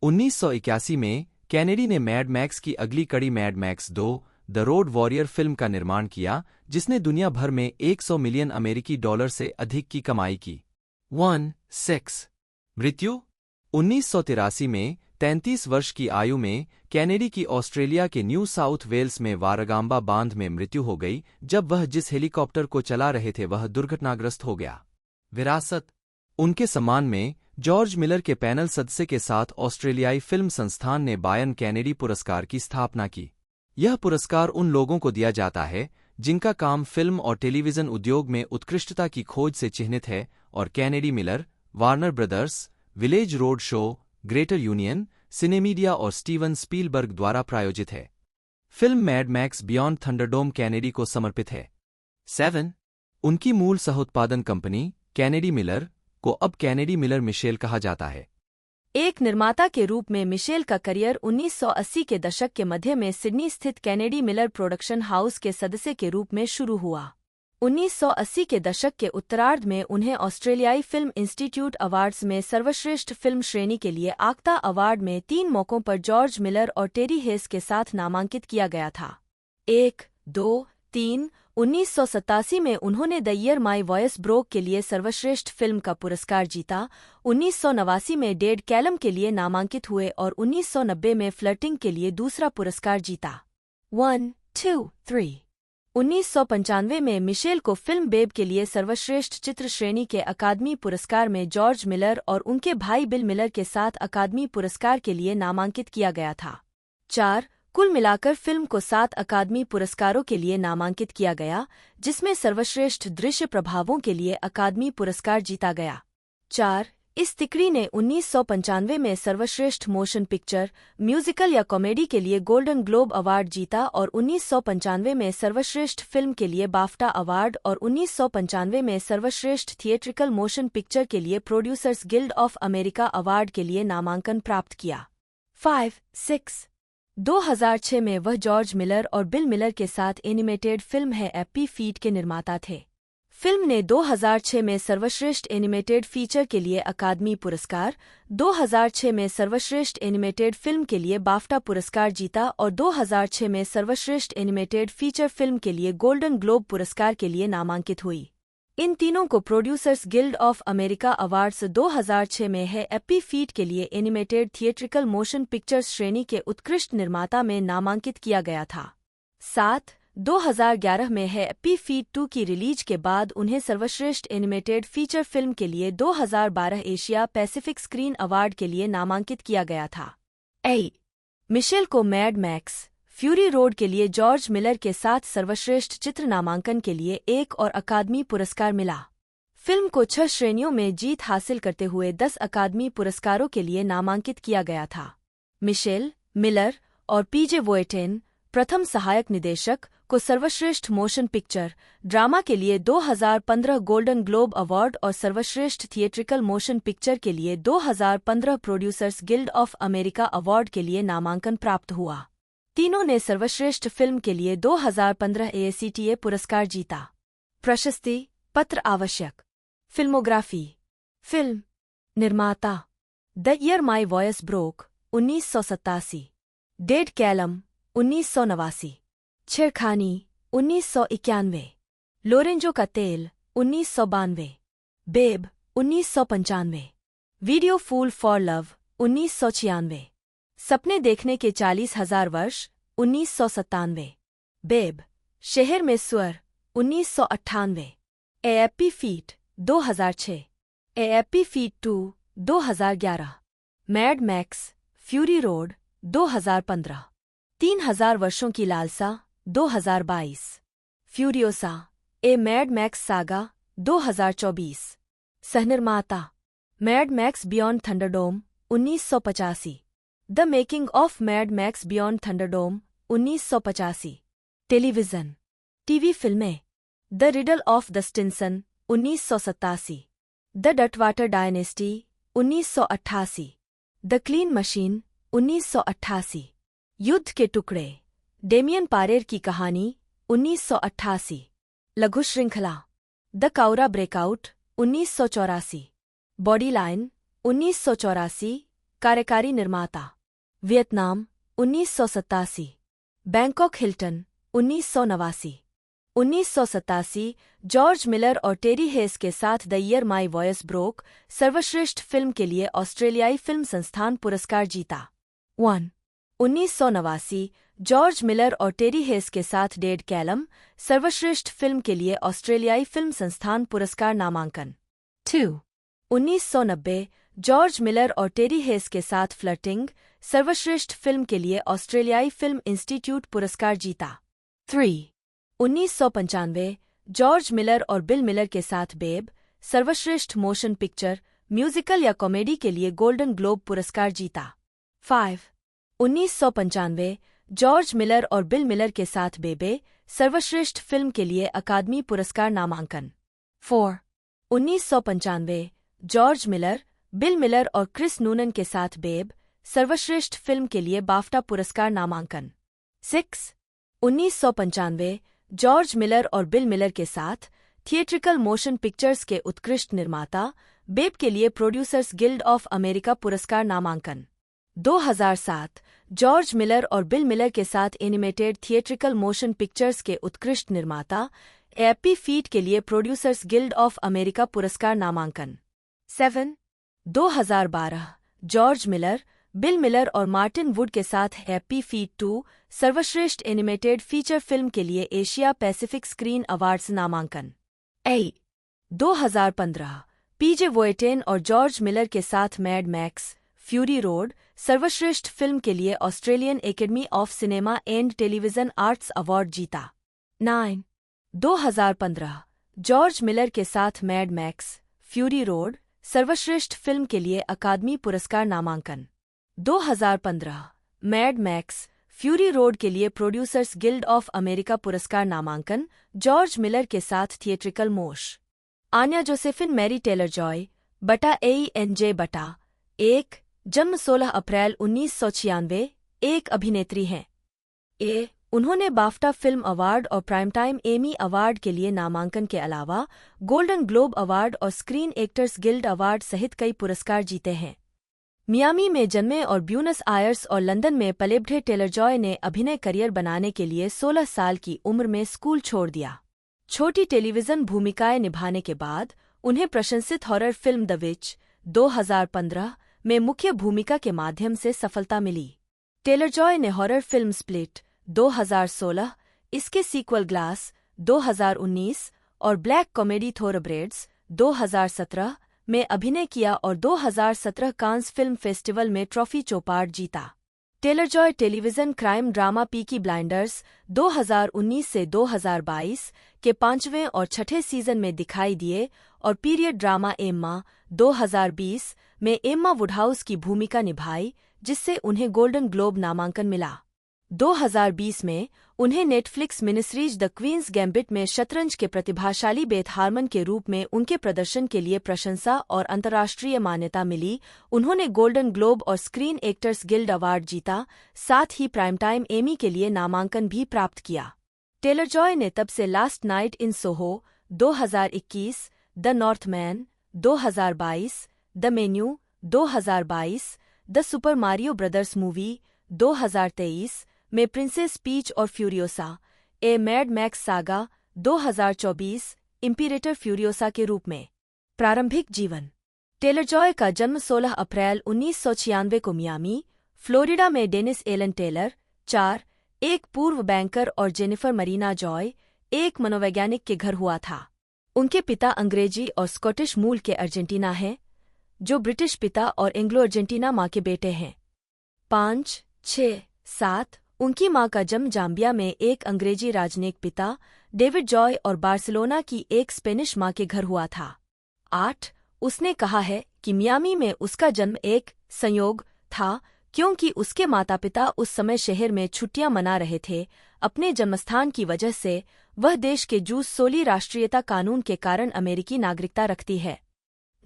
1981 में कैनेडी ने मैड मैक्स की अगली कड़ी mad max 2 the road warrior film का निर्माण किया, जिसने दुनिया भर में 100 मिलियन अमेरिकी डॉलर से अधिक की कमाई की। 6. मृत्यु। 1983 में 33 वर्ष की आयु में कैनेडी की ऑस्ट्रेलिया के न्यू साउथ वेल्स में वारगाम्बा बांध में मृत्यु हो गई, जब वह जिस हेलीकॉप्टर को चला रहे थे वह दुर्घटनाग्रस्त हो गया। विरासत। उनके सम्मान में जॉर्ज मिलर के पैनल सदस्य के साथ ऑस्ट्रेलियाई फिल्म संस्थान ने बायन कैनेडी पुरस्कार की स्थापना की। यह पुरस्कार उन लोगों को दिया जाता है जिनका काम फिल्म और टेलीविजन उद्योग में उत्कृष्टता की खोज से चिह्नित है, और Kennedy Miller, Warner Brothers, Village Roadshow, Greater Union, Cinemedia और स्टीवन स्पीलबर्ग द्वारा प्रायोजित है। Film Mad Max Beyond Thunderdome Kennedy को समर्पित है। 7. उनकी मूल सहोत्पादन कंपनी कैनेडी मिलर को अब कैनेडी मिलर मिशेल कहा जाता है। एक निर्माता के रूप में मिशेल का करियर 1980 के दशक के मध्य में सिडनी स्थित कैनेडी मिलर प्रोडक्शन हाउस के सदस्य के रूप में शुरू हुआ। 1980 के दशक के उत्तरार्ध में उन्हें ऑस्ट्रेलियाई फिल्म इंस्टीट्यूट अवार्ड्स में सर्वश्रेष्ठ फिल्म श्रेणी के लिए आक्ता अवार्ड में 3 मौकों पर जॉर्ज मिलर और टेरी हेस के साथ नामांकित किया गया था। 1, 2, 3 1987 में उन्होंने the year my voice broke के लिए सर्वश्रेष्ठ फिल्म का पुरस्कार जीता। 1989 में डेड कैलम के लिए नामांकित हुए और 1990 में फ्लर्टिंग के लिए दूसरा पुरस्कार जीता। 1, 2, 3 1995 में मिशेल को फिल्म बेब के लिए सर्वश्रेष्ठ चित्र श्रेणी के अकादमी पुरस्कार में जॉर्ज मिलर और उनके भाई बिल मिलर के साथ अकादमी पुरस्कार के लिए नामांकित किया गया था। 4. कुल मिलाकर फिल्म को 7 अकादमी पुरस्कारों के लिए नामांकित किया गया, जिसमें सर्वश्रेष्ठ दृश्य प्रभावों के लिए अकादमी पुरस्कार जीता गया। 4. इस तिकड़ी ने 1995 में सर्वश्रेष्ठ मोशन पिक्चर, म्यूजिकल या कॉमेडी के लिए गोल्डन ग्लोब अवार्ड जीता और 1995 में सर्वश्रेष्ठ फिल्म के लिए बाफ्टा अवार्ड और 1995 में सर्वश्रेष्ठ थिएट्रिकल मोशन पिक्चर के लिए producers guild of America award के लिए नामांकन प्राप्त किया। 5, 6 2006 में वह जॉर्ज मिलर और बिल मिलर के साथ एनिमेटेड फिल्म है एप्पी फीट के निर्माता थे। फिल्म ने 2006 में सर्वश्रेष्ठ एनिमेटेड फीचर के लिए अकादमी पुरस्कार, 2006 में सर्वश्रेष्ठ एनिमेटेड फिल्म के लिए बाफ्टा पुरस्कार जीता और 2006 में सर्वश्रेष्ठ एनिमेटेड फीचर फिल्म के लिए गोल्डन ग्लोब पुरस्कार के लिए नामांकित हुई। इन तीनों को producers guild of America awards 2006 में है एप्पी फीट के लिए एनिमेटेड थिएट्रिकल मोशन पिक्चर्स श्रेणी के उत्कृष्ट निर्माता में नामांकित किया गया था। 7. 2011 में हैप्पी फीट 2 की रिलीज के बाद उन्हें सर्वश्रेष्ठ एनिमेटेड फीचर फिल्म के लिए 2012 एशिया पैसिफिक स्क्रीन अवार्ड के लिए नामांकित किया गया था। मिशेल को मैड मैक्स फ्यूरी रोड के लिए जॉर्ज मिलर के साथ सर्वश्रेष्ठ चित्र नामांकन के लिए एक और अकादमी पुरस्कार मिला। फिल्म को 6 श्रेणियों में जीत हासिल करते हुए 10 अकादमी पुरस्कारों के लिए नामांकित किया गया था। मिशेल, मिलर और पीजे वोएटेन, प्रथम सहायक निदेशक, को सर्वश्रेष्ठ मोशन पिक्चर ड्रामा के लिए 2015 गोल्डन ग्लोब अवार्ड और सर्वश्रेष्ठ थिएट्रिकल मोशन पिक्चर के लिए 2015 producers guild of America award के लिए नामांकन प्राप्त हुआ। तीनों ने सर्वश्रेष्ठ फिल्म के लिए 2015 AACTA पुरस्कार जीता। प्रशस्ति पत्र आवश्यक। फिल्मोग्राफी। फिल्म निर्माता the year my voice broke 1987, Dead Calm 1989, छेड़खानी 1991, लोरेंजो का तेल 1992, Babe 1995, video fool for love 1996, सपने देखने के 40,000 वर्ष 1997, बेब, शहर में स्वर 1998, Happy Feet 2006, Happy Feet 2 2011, Mad Max Fury Road 2015, 3000 वर्षों की लालसा 2022, फ्यूरियोसा ए मैड मैक्स सागा 2024, सहनिर्माता Mad Max Beyond Thunderdome 1985, The Making of Mad Max Beyond Thunderdome 1985, television TV फिल्में The Riddle of The Stinson 1987, The Dirtwater Dynasty 1988, The Clean Machine 1988, युद्ध के टुकड़े Damien पारेर की कहानी 1988, लघु श्रृंखला द काउरा ब्रेकआउट 1984, बॉडी लाइन 1984, कार्यकारी निर्माता Vietnam 1987, Bangkok Hilton 1989, 1987 George Miller और टेरी हेस के साथ the year my voice broke सर्वश्रेष्ठ फिल्म के लिए ऑस्ट्रेलियाई फिल्म संस्थान पुरस्कार जीता। 1989 जॉर्ज मिलर और टेरी हेस के साथ डेड कैलम सर्वश्रेष्ठ फिल्म के लिए ऑस्ट्रेलियाई फिल्म संस्थान पुरस्कार नामांकन। 1990 जॉर्ज मिलर और टेरी हेस के साथ फ्लर्टिंग सर्वश्रेष्ठ फिल्म के लिए ऑस्ट्रेलियाई फिल्म इंस्टीट्यूट पुरस्कार जीता। 1995 जॉर्ज मिलर और बिल मिलर के साथ बेब सर्वश्रेष्ठ मोशन पिक्चर, म्यूजिकल या कॉमेडी के लिए गोल्डन ग्लोब पुरस्कार जीता। 1995 जॉर्ज मिलर और बिल मिलर के साथ बेबे सर्वश्रेष्ठ फिल्म के लिए अकादमी पुरस्कार नामांकन। 1995 जॉर्ज मिलर, बिल मिलर और क्रिस नूनन के साथ बेब सर्वश्रेष्ठ फिल्म के लिए बाफ्टा पुरस्कार नामांकन। 1995 जॉर्ज मिलर और बिल मिलर के साथ थिएट्रिकल मोशन पिक्चर्स के उत्कृष्ट निर्माता बेब के लिए प्रोड्यूसर्स गिल्ड ऑफ अमेरिका पुरस्कार नामांकन। 2007 जॉर्ज मिलर और बिल मिलर के साथ एनिमेटेड थिएट्रिकल मोशन पिक्चर्स के उत्कृष्ट निर्माता हैप्पी फीट के लिए प्रोड्यूसर्स गिल्ड ऑफ अमेरिका पुरस्कार नामांकन। 2012 जॉर्ज मिलर, बिल मिलर और मार्टिन वुड के साथ हैप्पी फीट 2 सर्वश्रेष्ठ एनिमेटेड फीचर फिल्म के लिए एशिया पैसिफिक स्क्रीन अवार्ड्स नामांकन। 2015 पीजे वोएटेन और जॉर्ज मिलर के साथ मैड मैक्स फ्यूरी रोड सर्वश्रेष्ठ फिल्म के लिए Australian academy of cinema and television arts award जीता। 2015 जॉर्ज मिलर के साथ मैड मैक्स फ्यूरी रोड सर्वश्रेष्ठ फिल्म के लिए अकादमी पुरस्कार नामांकन। 2015 मैड मैक्स फ्यूरी रोड के लिए प्रोड्यूसर्स गिल्ड ऑफ अमेरिका पुरस्कार नामांकन। जॉर्ज मिलर के साथ थिएट्रिकल मोश Anya Josephine Marie Taylor Joy बटा ANJ बटा 1 जन्म 16 अप्रैल 1996 एक अभिनेत्री हैं। उन्होंने बाफ्टा फिल्म अवार्ड और प्राइमटाइम एमी अवार्ड के लिए नामांकन के अलावा गोल्डन ग्लोब अवार्ड और स्क्रीन एक्टर्स गिल्ड अवार्ड सहित कई पुरस्कार जीते हैं। मियामी में जन्मे और ब्यूनस आयर्स और लंदन में पले टेलर जॉय ने अभिनय करियर बनाने के लिए 16 साल की उम्र में स्कूल छोड़ दिया। छोटी टेलीविजन भूमिकाएं निभाने के बाद उन्हें प्रशंसित हॉरर फिल्म द विच 2015 में मुख्य भूमिका के माध्यम से सफलता मिली। टेलर जॉय ने हॉरर फिल्म स्प्लिट 2016 इसके सीक्वल ग्लास 2019 और ब्लैक कॉमेडी थोरब्रेड्स 2017 में अभिनय किया और 2017 कांस फिल्म फेस्टिवल में ट्रॉफी चौपाट जीता। Taylor Joy television crime drama Peaky Blinders 2019 से 2022 के 5वें और 6ठे सीजन में दिखाई दिए और पीरियड ड्रामा एम्मा 2020 में एम्मा वुडहाउस की भूमिका निभाई, जिससे उन्हें गोल्डन ग्लोब नामांकन मिला। 2020 में उन्हें नेटफ्लिक्स मिनिसीरीज द क्वींस गैम्बिट में शतरंज के प्रतिभाशाली बेथ हार्मन के रूप में उनके प्रदर्शन के लिए प्रशंसा और अंतर्राष्ट्रीय मान्यता मिली। उन्होंने गोल्डन ग्लोब और स्क्रीन एक्टर्स गिल्ड अवार्ड जीता, साथ ही प्राइम टाइम एमी के लिए नामांकन भी प्राप्त किया। टेलर जॉय ने तब से Last Night in Soho 2021, The Northman 2022, The Menu 2022, The Super Mario Brothers Movie 2023 में प्रिंसेस पीच और फ्यूरियोसा, ए Mad Max Saga 2024, Imperator Furiosa के रूप में। प्रारंभिक जीवन। टेलर जॉय का जन्म 16 अप्रैल 1996 को मियामी, फ्लोरिडा में डेनिस एलन टेलर 4, एक पूर्व बैंकर और जेनिफर मरीना जॉय, एक मनोवैज्ञानिक के घर हुआ था। उनके पिता अंग्रेजी और स्कॉटिश मूल के अर्जेंटीना हैं, जो ब्रिटिश पिता और एंग्लो अर्जेंटीना माँ के बेटे हैं। 5, 6, 7 उनकी माँ का जन्म जाम्बिया में एक अंग्रेजी राजनयिक पिता डेविड जॉय और बार्सिलोना की एक स्पेनिश माँ के घर हुआ था। 8 उसने कहा है कि मियामी में उसका जन्म एक संयोग था, क्योंकि उसके माता पिता उस समय शहर में छुट्टियां मना रहे थे। अपने जन्मस्थान की वजह से वह देश के जूस सोली राष्ट्रीयता कानून के कारण अमेरिकी नागरिकता रखती है।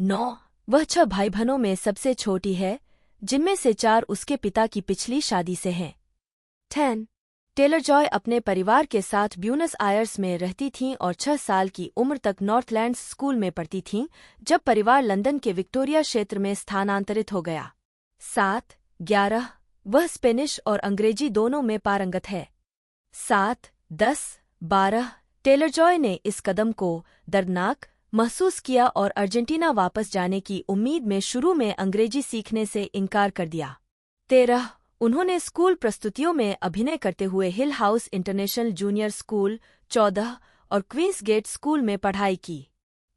9 वह 6 भाई बहनों में सबसे छोटी है, जिनमें से 4 उसके पिता की पिछली शादी से हैं। 10 टेलर जॉय अपने परिवार के साथ ब्यूनस आयर्स में रहती थीं और 6 साल की उम्र तक नॉर्थलैंड्स स्कूल में पढ़ती थीं, जब परिवार लंदन के विक्टोरिया क्षेत्र में स्थानांतरित हो गया। 7, 11 वह स्पेनिश और अंग्रेजी दोनों में पारंगत है। 7, 10, 12 टेलर जॉय ने इस कदम को दर्दनाक महसूस किया और अर्जेंटीना वापस जाने की उम्मीद में शुरू में अंग्रेजी सीखने से इनकार कर दिया। 13 उन्होंने स्कूल प्रस्तुतियों में अभिनय करते हुए हिल हाउस इंटरनेशनल जूनियर स्कूल 14 और क्वींस गेट स्कूल में पढ़ाई की।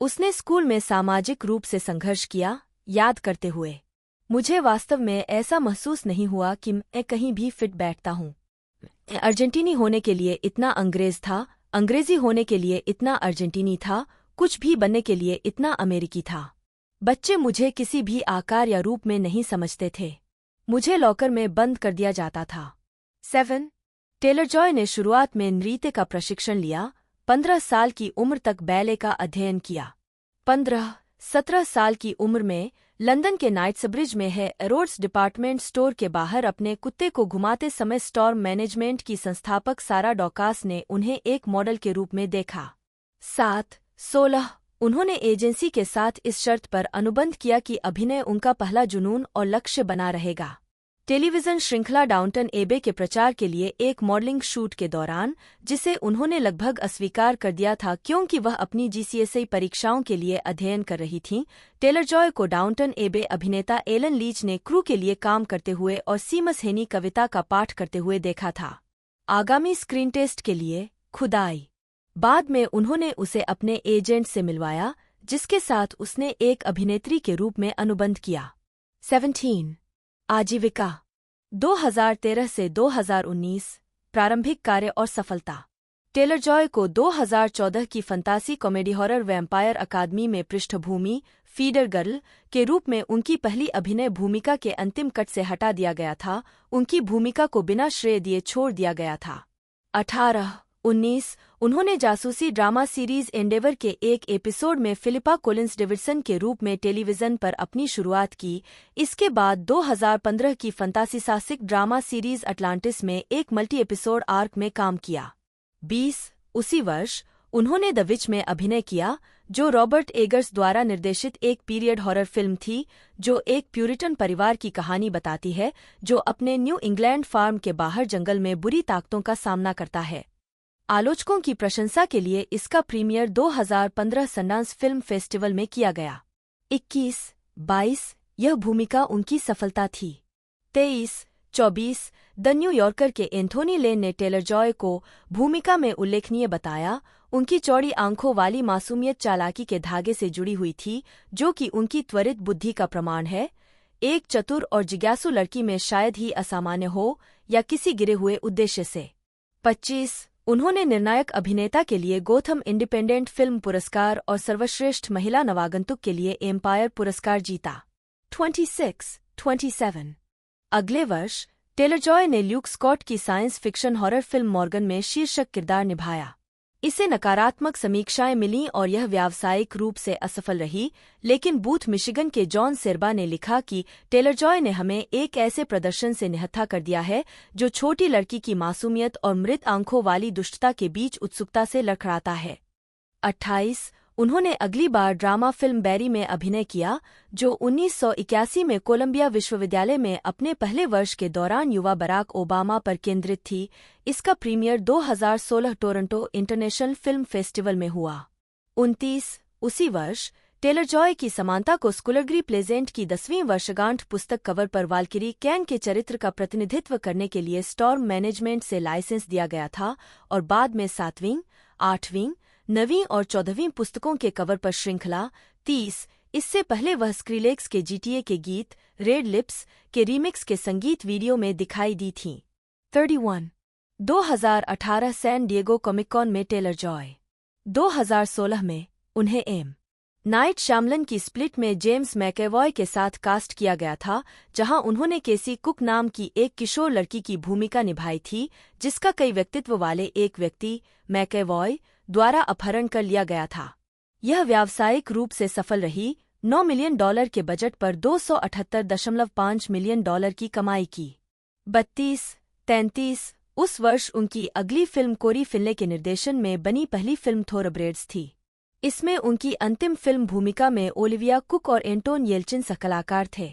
उसने स्कूल में सामाजिक रूप से संघर्ष किया, याद करते हुए, मुझे वास्तव में ऐसा महसूस नहीं हुआ कि मैं कहीं भी फिट बैठता हूँ। अर्जेंटीनी होने के लिए इतना अंग्रेज था, अंग्रेजी होने के लिए इतना अर्जेंटीनी था, कुछ भी बनने के लिए इतना अमेरिकी था। बच्चे मुझे किसी भी आकार या रूप में नहीं समझते थे। मुझे लॉकर में बंद कर दिया जाता था। 7 टेलर जॉय ने शुरुआत में नृत्य का प्रशिक्षण लिया, 15 साल की उम्र तक बैले का अध्ययन किया। 15-17 साल की उम्र में लंदन के नाइट्सब्रिज में है एरोड्स डिपार्टमेंट स्टोर के बाहर अपने कुत्ते को घुमाते समय स्टॉर्म मैनेजमेंट की संस्थापक सारा डॉकास ने उन्हें एक मॉडल के रूप में देखा। 7-16 उन्होंने एजेंसी के साथ इस शर्त पर अनुबंध किया कि अभिनय उनका पहला जुनून और लक्ष्य बना रहेगा। टेलीविजन श्रृंखला डाउनटन एबे के प्रचार के लिए एक मॉडलिंग शूट के दौरान, जिसे उन्होंने लगभग अस्वीकार कर दिया था क्योंकि वह अपनी GCSE परीक्षाओं के लिए अध्ययन कर रही थीं, टेलर जॉय को डाउनटन एबे अभिनेता एलन लीच ने क्रू के लिए काम करते हुए और सीमस हेनी कविता का पाठ करते हुए देखा था। आगामी स्क्रीन टेस्ट के लिए खुदाई। बाद में उन्होंने उसे अपने एजेंट से मिलवाया, जिसके साथ उसने एक अभिनेत्री के रूप में अनुबंध किया। 17 आजीविका 2013 से 2019 प्रारंभिक कार्य और सफलता। टेलर जॉय को 2014 की फंतासी कॉमेडी हॉरर वैम्पायर अकादमी में पृष्ठभूमि फीडर गर्ल के रूप में उनकी पहली अभिनय भूमिका के अंतिम कट से हटा दिया गया था। उनकी भूमिका को बिना श्रेय दिए छोड़ दिया गया था। 18-19 उन्होंने जासूसी ड्रामा सीरीज एंडेवर के एक एपिसोड में फिलिपा कोलिंस डेविडसन के रूप में टेलीविजन पर अपनी शुरुआत की। इसके बाद 2015 की फंतासी साहसिक ड्रामा सीरीज अटलांटिस में एक मल्टी एपिसोड आर्क में काम किया। 20 उसी वर्ष उन्होंने द विच में अभिनय किया, जो रॉबर्ट एगर्स द्वारा निर्देशित एक पीरियड हॉरर फिल्म थी, जो एक प्यूरिटन परिवार की कहानी बताती है जो अपने न्यू इंग्लैंड फार्म के बाहर जंगल में बुरी ताकतों का सामना करता है। आलोचकों की प्रशंसा के लिए इसका प्रीमियर 2015 सनडांस फिल्म फेस्टिवल में किया गया। 21-22 यह भूमिका उनकी सफलता थी। 23 24 द न्यूयॉर्कर के एंथोनी लेन ने टेलर जॉय को भूमिका में उल्लेखनीय बताया। उनकी चौड़ी आंखों वाली मासूमियत चालाकी के धागे से जुड़ी हुई थी, जो कि उनकी त्वरित बुद्धि का प्रमाण है। एक चतुर और जिज्ञासु लड़की में शायद ही असामान्य हो, या किसी गिरे हुए उद्देश्य से। 25 उन्होंने निर्णायक अभिनेता के लिए गोथम इंडिपेंडेंट फिल्म पुरस्कार और सर्वश्रेष्ठ महिला नवागंतुक के लिए एम्पायर पुरस्कार जीता। 27 अगले वर्ष टेलर जॉय ने ल्यूक स्कॉट की science fiction horror film Morgan में शीर्षक किरदार निभाया। इसे नकारात्मक समीक्षाएं मिलीं और यह व्यावसायिक रूप से असफल रही, लेकिन बूथ मिशिगन के जॉन सेरबा ने लिखा कि टेलर जॉय ने हमें एक ऐसे प्रदर्शन से निहत्था कर दिया है जो छोटी लड़की की मासूमियत और मृत आंखों वाली दुष्टता के बीच उत्सुकता से लड़खड़ाता है। 28 उन्होंने अगली बार ड्रामा फिल्म बैरी में अभिनय किया, जो 1981 में कोलंबिया विश्वविद्यालय में अपने पहले वर्ष के दौरान युवा बराक ओबामा पर केंद्रित थी। इसका premiere 2016 Toronto International Film festival में हुआ। 29 उसी वर्ष टेलर जॉय की समानता को स्कूलरग्री प्लेजेंट की 10वीं वर्षगांठ पुस्तक कवर पर वाल्किरी कैन के चरित्र का प्रतिनिधित्व करने के लिए स्टॉर्म मैनेजमेंट से लाइसेंस दिया गया था, और बाद में 7वीं, 8वीं, 9वीं और 14वीं पुस्तकों के कवर पर श्रृंखला। 30 इससे पहले वह स्क्रीलेक्स के GTA के गीत रेड लिप्स के रीमिक्स के संगीत वीडियो में दिखाई दी थीं। 31 2018 सैन डिएगो कॉमिक कॉन में टेलर जॉय। 2016 में उन्हें एम नाइट श्यामलन की स्प्लिट में जेम्स मैकेवॉय के साथ कास्ट किया गया था, जहां उन्होंने केसी कुक नाम की एक किशोर लड़की की भूमिका निभाई थी, जिसका कई व्यक्तित्व वाले एक व्यक्ति मैकेवॉय द्वारा अपहरण कर लिया गया था। यह व्यावसायिक रूप से सफल रही, $9 मिलियन के बजट पर $278.5 मिलियन की कमाई की। 32-33 उस वर्ष उनकी अगली फिल्म कोरी फिनले के निर्देशन में बनी पहली फिल्म थोरब्रेड्स थी। इसमें उनकी अंतिम फिल्म भूमिका में ओलिविया कुक और एंटोन येल्चिन सहकलाकार थे।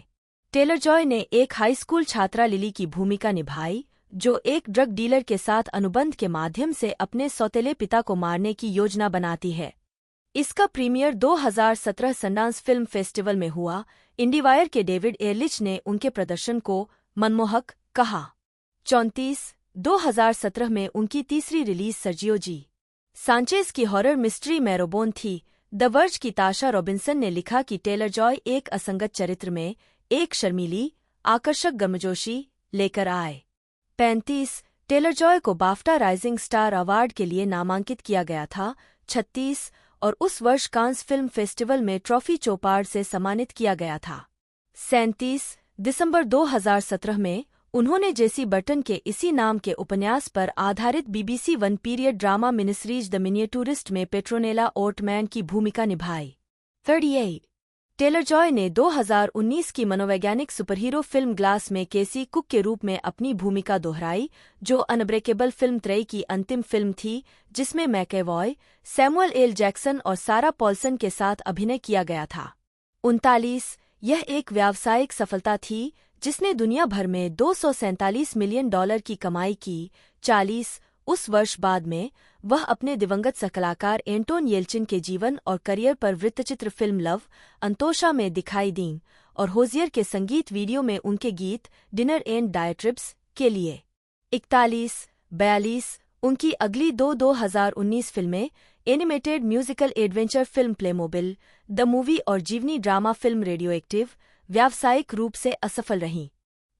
टेलर जॉय ने एक हाई स्कूल छात्रा लिली की भूमिका निभाई, जो एक ड्रग डीलर के साथ अनुबंध के माध्यम से अपने सौतेले पिता को मारने की योजना बनाती है। इसका प्रीमियर 2017 सनडांस फिल्म फेस्टिवल में हुआ। इंडीवायर के डेविड एयरलिच ने उनके प्रदर्शन को मनमोहक कहा। 34 2017 में उनकी तीसरी रिलीज सर्जियो जी सांचेज की हॉरर मिस्ट्री मैरोबोन थी। द वर्ज की ताशा रॉबिन्सन ने लिखा कि टेलर जॉय एक असंगत चरित्र में एक शर्मीली, आकर्षक गर्मजोशी लेकर आए। 35 टेलर जॉय को बाफ्टा राइजिंग स्टार अवार्ड के लिए नामांकित किया गया था। 36 और उस वर्ष कांस फिल्म फेस्टिवल में ट्रॉफी चोपार्ड से सम्मानित किया गया था। 37 दिसंबर 2017 में उन्होंने जेसी बर्टन के इसी नाम के उपन्यास पर आधारित BBC One period drama miniseries The Miniaturist में पेट्रोनेला ओर्टमैन की भूमिका निभाई। 38 टेलर जॉय ने 2019 की मनोवैज्ञानिक सुपरहीरो फिल्म ग्लास में केसी कुक के रूप में अपनी भूमिका दोहराई, जो अनब्रेकेबल फिल्म त्रयी की अंतिम फिल्म थी, जिसमें मैकेवॉय, सैमुअल एल जैक्सन और सारा पॉल्सन के साथ अभिनय किया गया था। 39 यह एक व्यावसायिक सफलता थी जिसने दुनिया भर में $247 मिलियन की कमाई की। 40 उस वर्ष बाद में वह अपने दिवंगत सहकलाकार एंटोन येल्चिन के जीवन और करियर पर वृत्तचित्र फिल्म लव अंतोषा में दिखाई दीं, और होजियर के संगीत वीडियो में उनके गीत डिनर एंड डायट्रिप्स के लिए। 41-42 उनकी अगली 2019 फिल्में animated musical adventure film Playmobil The Movie और जीवनी ड्रामा फिल्म रेडियोएक्टिव व्यावसायिक रूप से असफल रहीं।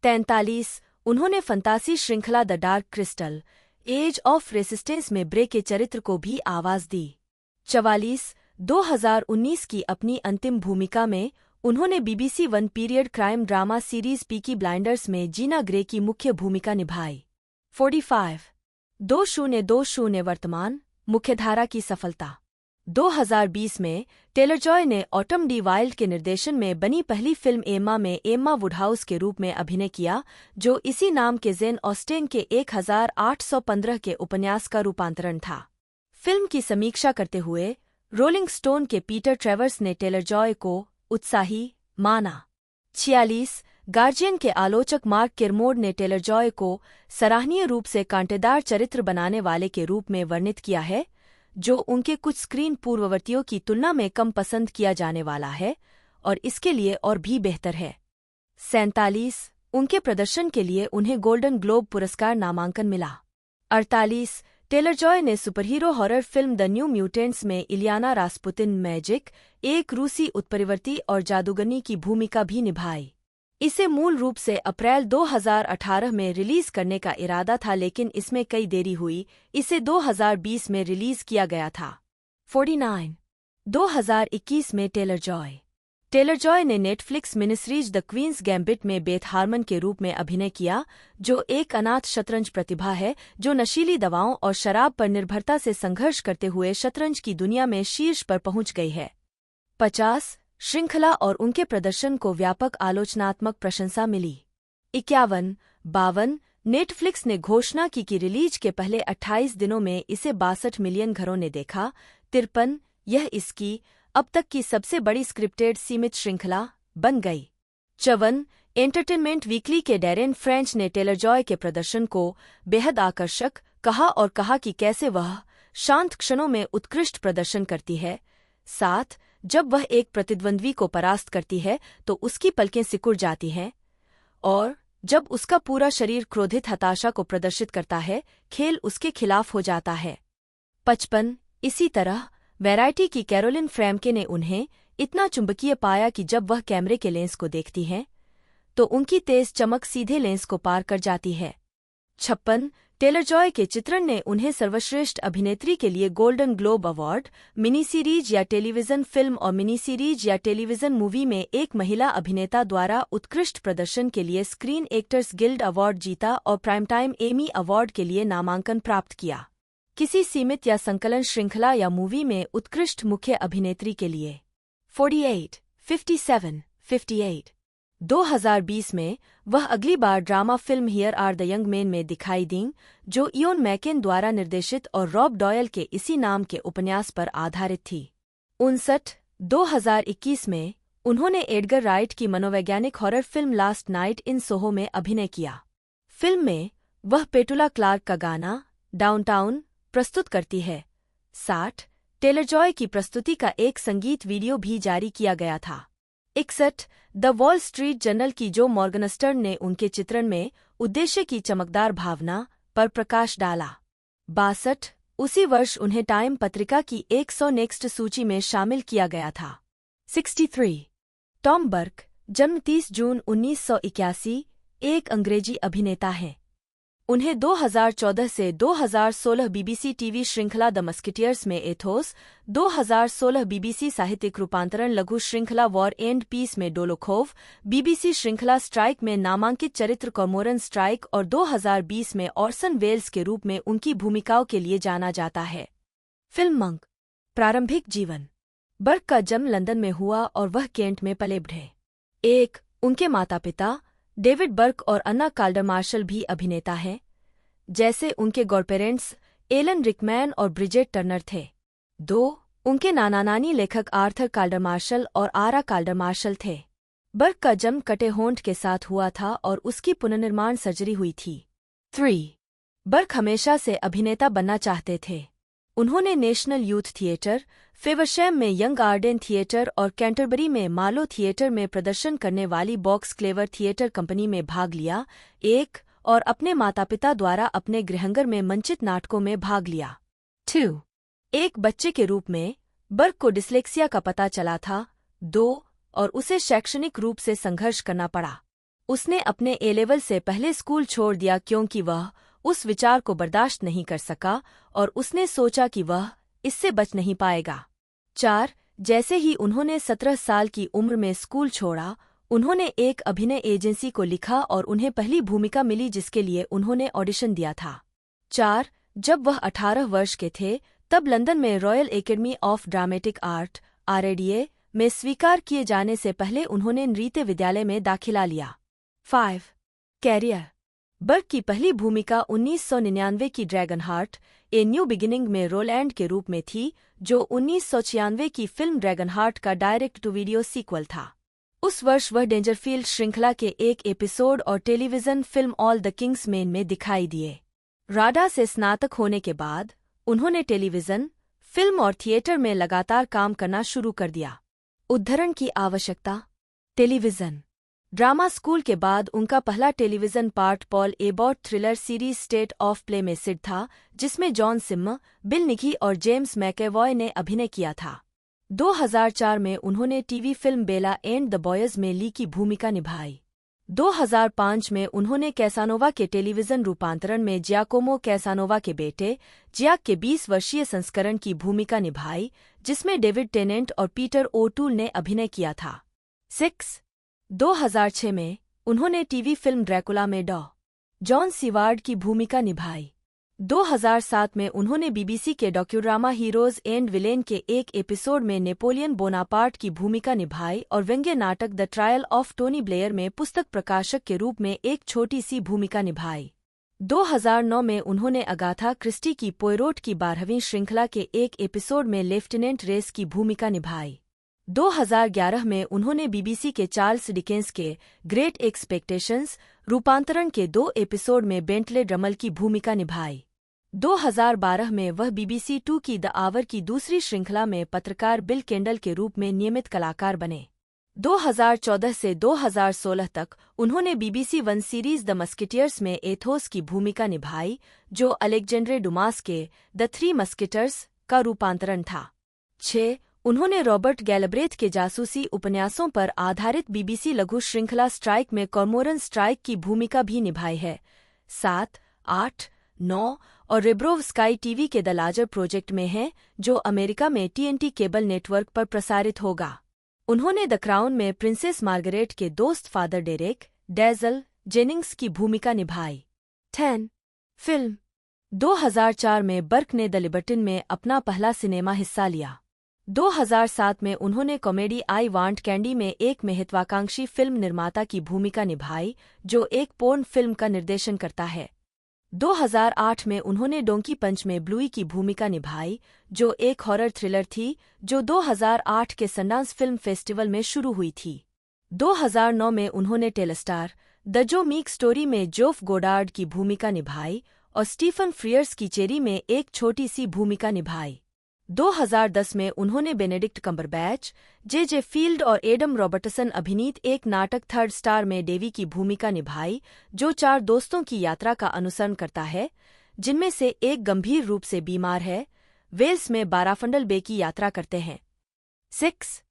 43 उन्होंने फंतासी श्रृंखला the dark crystal age of resistance में ब्रे के चरित्र को भी आवाज दी। 44 2019 की अपनी अंतिम भूमिका में उन्होंने BBC One period crime drama series Peaky blinders में जीना ग्रे की मुख्य भूमिका निभाई। 45 2020 वर्तमान मुख्यधारा की सफलता। 2020 में टेलर जॉय ने ऑटम डी वाइल्ड के निर्देशन में बनी पहली फिल्म एम्मा में एम्मा वुडहाउस के रूप में अभिनय किया, जो इसी नाम के जेन ऑस्टेन के 1815 के उपन्यास का रूपांतरण था। फिल्म की समीक्षा करते हुए रोलिंग स्टोन के पीटर ट्रेवर्स ने टेलर जॉय को उत्साही माना। 46 गार्जियन के आलोचक मार्क किरमोड ने टेलर जॉय को सराहनीय रूप से कांटेदार चरित्र बनाने वाले के रूप में वर्णित किया है, जो उनके कुछ स्क्रीन पूर्ववर्तियों की तुलना में कम पसंद किया जाने वाला है और इसके लिए और भी बेहतर है। 47 उनके प्रदर्शन के लिए उन्हें गोल्डन ग्लोब पुरस्कार नामांकन मिला। 48 टेलर जॉय ने superhero horror film the new mutants में इलियाना रास्पुतिन मैजिक, एक रूसी उत्परिवर्ती और जादूगरनी की भूमिका भी निभाई। इसे मूल रूप से अप्रैल 2018 में रिलीज करने का इरादा था, लेकिन इसमें कई देरी हुई। इसे 2020 में रिलीज किया गया था। 49 2021 में टेलर जॉय ने नेटफ्लिक्स मिनिसीरीज द क्वींस गैम्बिट में बेथ हार्मन के रूप में अभिनय किया, जो एक अनाथ शतरंज प्रतिभा है जो नशीली दवाओं और शराब पर निर्भरता से संघर्ष करते हुए शतरंज की दुनिया में शीर्ष पर पहुंच गई है। 50 श्रृंखला और उनके प्रदर्शन को व्यापक आलोचनात्मक प्रशंसा मिली। 51 नेटफ्लिक्स ने घोषणा की कि रिलीज के पहले 28 दिनों में इसे 62 मिलियन घरों ने देखा। 53 यह इसकी अब तक की सबसे बड़ी स्क्रिप्टेड सीमित श्रृंखला बन गई। 54 एंटरटेनमेंट वीकली के डेरेन फ्रेंच ने टेलर जॉय के प्रदर्शन को बेहद आकर्षक कहा और कहा कि कैसे वह शांत क्षणों में उत्कृष्ट प्रदर्शन करती है। 7 जब वह एक प्रतिद्वंद्वी को परास्त करती है तो उसकी पलकें सिकुड़ जाती हैं, और जब उसका पूरा शरीर क्रोधित हताशा को प्रदर्शित करता है, खेल उसके खिलाफ हो जाता है। 55 इसी तरह वैरायटी की कैरोलिन फ्रैम्के ने उन्हें इतना चुंबकीय पाया कि जब वह कैमरे के लेंस को देखती हैं तो उनकी तेज चमक सीधे लेंस को पार कर जाती है। 56 टेलर जॉय के चित्रण ने उन्हें सर्वश्रेष्ठ अभिनेत्री के लिए golden globe award, mini series या टेलीविजन फिल्म और मिनी सीरीज या टेलीविजन मूवी में एक महिला अभिनेता द्वारा उत्कृष्ट प्रदर्शन के लिए स्क्रीन एक्टर्स गिल्ड अवार्ड जीता और प्राइम टाइम एमी अवार्ड के लिए नामांकन प्राप्त किया। किसी सीमित या संकलन श्रृंखला या मूवी में उत्कृष्ट मुख्य अभिनेत्री के लिए। 58 2020 में वह अगली बार drama film Here Are The Young Men में दिखाई दीं, जो इयोन मैकेन द्वारा निर्देशित और रॉब डॉयल के इसी नाम के उपन्यास पर आधारित थी। 2021 में उन्होंने एडगर राइट की मनोवैज्ञानिक horror film last Night in Soho में अभिनय किया। फिल्म में वह पेटुला क्लार्क का गाना डाउनटाउन प्रस्तुत करती है। 60 टेलर जॉय की प्रस्तुति का एक संगीत वीडियो भी जारी किया गया था। 61 द वॉल स्ट्रीट जर्नल की जो मॉर्गनस्टर्न ने उनके चित्रण में उद्देश्य की चमकदार भावना पर प्रकाश डाला। 62 उसी वर्ष उन्हें टाइम पत्रिका की 100 नेक्स्ट सूची में शामिल किया गया था। 63 टॉम बर्क, जन्म 30 जून 1981, एक अंग्रेजी अभिनेता हैं। उन्हें 2014 से 2016 बीबीसी टीवी श्रृंखला द मस्किटियर्स में एथोस, 2016 बीबीसी साहित्यिक रूपांतरण लघु श्रृंखला वॉर एंड पीस में डोलोखोव, बीबीसी श्रृंखला स्ट्राइक में नामांकित चरित्र कॉर्मोरन स्ट्राइक और 2020 में ऑर्सन वेल्स के रूप में उनकी भूमिकाओं के लिए जाना जाता है। Film monk. प्रारंभिक जीवन। बर्क का जन्म लंदन में हुआ और वह केंट में पले बढ़े। उनके माता पिता डेविड बर्क और अन्ना काल्डरमार्शल भी अभिनेता हैं, जैसे उनके गॉडपेरेंट्स एलन रिकमैन और ब्रिजेट टर्नर थे। 2 उनके नाना नानी लेखक आर्थर काल्डरमार्शल और आरा काल्डरमार्शल थे। बर्क का जन्म कटे होंठ के साथ हुआ था और उसकी पुनर्निर्माण सर्जरी हुई थी। 3 बर्क हमेशा से अभिनेता बनना चाहते थे। उन्होंने नेशनल यूथ थिएटर, फेवरशैम में यंग आर्डेन थिएटर और कैंटरबरी में मालो थिएटर में प्रदर्शन करने वाली बॉक्स क्लेवर थिएटर कंपनी में भाग लिया। और अपने माता पिता द्वारा अपने गृहांगर में मंचित नाटकों में भाग लिया। 2 एक बच्चे के रूप में बर्क को डिस्लेक्सिया का पता चला था। 2 और उसे शैक्षणिक रूप से संघर्ष करना पड़ा। उसने अपने ए लेवल से पहले स्कूल छोड़ दिया क्योंकि वह उस विचार को बर्दाश्त नहीं कर सका और उसने सोचा कि वह इससे बच नहीं पाएगा। 4 जैसे ही उन्होंने 17 साल की उम्र में स्कूल छोड़ा, उन्होंने एक अभिनय एजेंसी को लिखा और उन्हें पहली भूमिका मिली जिसके लिए उन्होंने ऑडिशन दिया था। 4 जब वह 18 वर्ष के थे तब लंदन में royal academy of dramatic art (RADA) में स्वीकार किए जाने से पहले उन्होंने नृत्य विद्यालय में दाखिला लिया। 5 कैरियर। बर्क की पहली भूमिका 1999 की dragon heart a new beginning में रोलैंड के रूप में थी, जो 1996 की फिल्म ड्रैगन हार्ट का डायरेक्ट टू वीडियो सीक्वल था। उस वर्ष वह डेंजरफील्ड श्रृंखला के एक एपिसोड और television film all the Kings man में दिखाई दिए। राडा से स्नातक होने के बाद उन्होंने टेलीविजन, फिल्म और थिएटर में लगातार काम करना शुरू कर दिया। उद्धरण की आवश्यकता। टेलीविजन। ड्रामा स्कूल के बाद उनका पहला television part Paul Abbott thriller series state of play में सिड था, जिसमें जॉन सिम, बिल निगी और जेम्स मैकेवॉय ने अभिनय किया था। 2004 में उन्होंने TV film Bella and the boys में ली की भूमिका निभाई। 2005 में उन्होंने कैसानोवा के टेलीविजन रूपांतरण में जियाकोमो कैसानोवा के बेटे जियाक के 20 वर्षीय संस्करण की भूमिका निभाई, जिसमें डेविड टेनेंट और पीटर ओटूल ने अभिनय किया था। 6. 2006 में उन्होंने टीवी फिल्म ड्रैकुला में जॉन सीवार्ड की भूमिका निभाई। 2007 में उन्होंने बीबीसी के डॉक्यूड्रामा हीरोज एंड विलेन के एक एपिसोड में नेपोलियन बोनापार्ट की भूमिका निभाई और व्यंग्य नाटक the trial of Tony Blair में पुस्तक प्रकाशक के रूप में एक छोटी सी भूमिका निभाई। 2009 में उन्होंने अगाथा क्रिस्टी की पोयरोट की 12वीं श्रृंखला के एक एपिसोड में लेफ्टिनेंट रेस की भूमिका निभाई। 2011 में उन्होंने बीबीसी के चार्ल्स डिकेंस के ग्रेट एक्सपेक्टेशंस रूपांतरण के 2 एपिसोड में बेंटले ड्रमल की भूमिका निभाई। 2012 में वह बीबीसी 2 की द आवर की दूसरी श्रृंखला में पत्रकार बिल केंडल के रूप में नियमित कलाकार बने। 2014 से 2016 तक उन्होंने बीबीसी 1 सीरीज द मस्किटियर्स में एथोस की भूमिका निभाई, जो अलेक्जेंड्रे डुमास के द 3 मस्किटर्स का रूपांतरण था। 6. उन्होंने रॉबर्ट गैलब्रेथ के जासूसी उपन्यासों पर आधारित बीबीसी लघु श्रृंखला स्ट्राइक में कॉर्मोरन स्ट्राइक की भूमिका भी निभाई है। 7, 8, 9 और रिब्रोव स्काई टीवी के द लार्जर प्रोजेक्ट में हैं, जो अमेरिका में TNT केबल नेटवर्क पर प्रसारित होगा। उन्होंने द क्राउन में प्रिंसेस मार्गरेट के दोस्त फादर डेरेक डेजल जेनिंग्स की भूमिका निभाई। 10. फिल्म 2004 में बर्क ने द लिबर्टिन में अपना पहला सिनेमा हिस्सा लिया। 2007 में उन्होंने कॉमेडी आई वांट कैंडी में एक महत्वाकांक्षी फिल्म निर्माता की भूमिका निभाई, जो एक पोर्न फिल्म का निर्देशन करता है। 2008 में उन्होंने डोंकी पंच में ब्लूई की भूमिका निभाई, जो एक हॉरर थ्रिलर थी जो 2008 के सनडांस फिल्म फेस्टिवल में शुरू हुई थी। 2009 में उन्होंने टेलस्टार द जो मीक स्टोरी में जोफ गोडार्ड की भूमिका निभाई और स्टीफन फ्रियर्स की चेरी में एक छोटी सी भूमिका निभाई। 2010 में उन्होंने बेनेडिक्ट कम्बरबैच, जे फील्ड और एडम रॉबर्टसन अभिनीत एक नाटक थर्ड स्टार में डेवी की भूमिका निभाई, जो 4 दोस्तों की यात्रा का अनुसरण करता है, जिनमें से एक गंभीर रूप से बीमार है, वेल्स में बाराफंडल बे की यात्रा करते हैं। 6.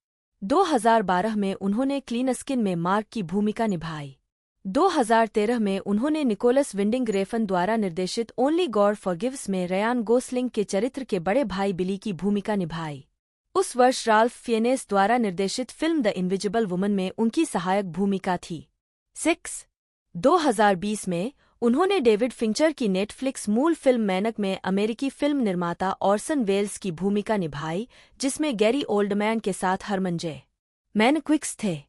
2012 में उन्होंने क्लीनस्किन में मार्क की भूमिका निभाई। 2013 में उन्होंने निकोलस विंडिंग रेफन द्वारा निर्देशित ओनली गॉड फॉरगिव्स में रयान गोसलिंग के चरित्र के बड़े भाई बिली की भूमिका निभाई। उस वर्ष राल्फ फिएनेस द्वारा निर्देशित फिल्म द इनविजिबल वुमन में उनकी सहायक भूमिका थी। 6. 2020 में उन्होंने डेविड फिंचर की नेटफ्लिक्स मूल फिल्म मैनक में अमेरिकी फिल्म निर्माता ऑर्सन वेल्स की भूमिका निभाई, जिसमें गैरी ओल्डमैन के साथ हरमन जे मैनक्विक्स थे।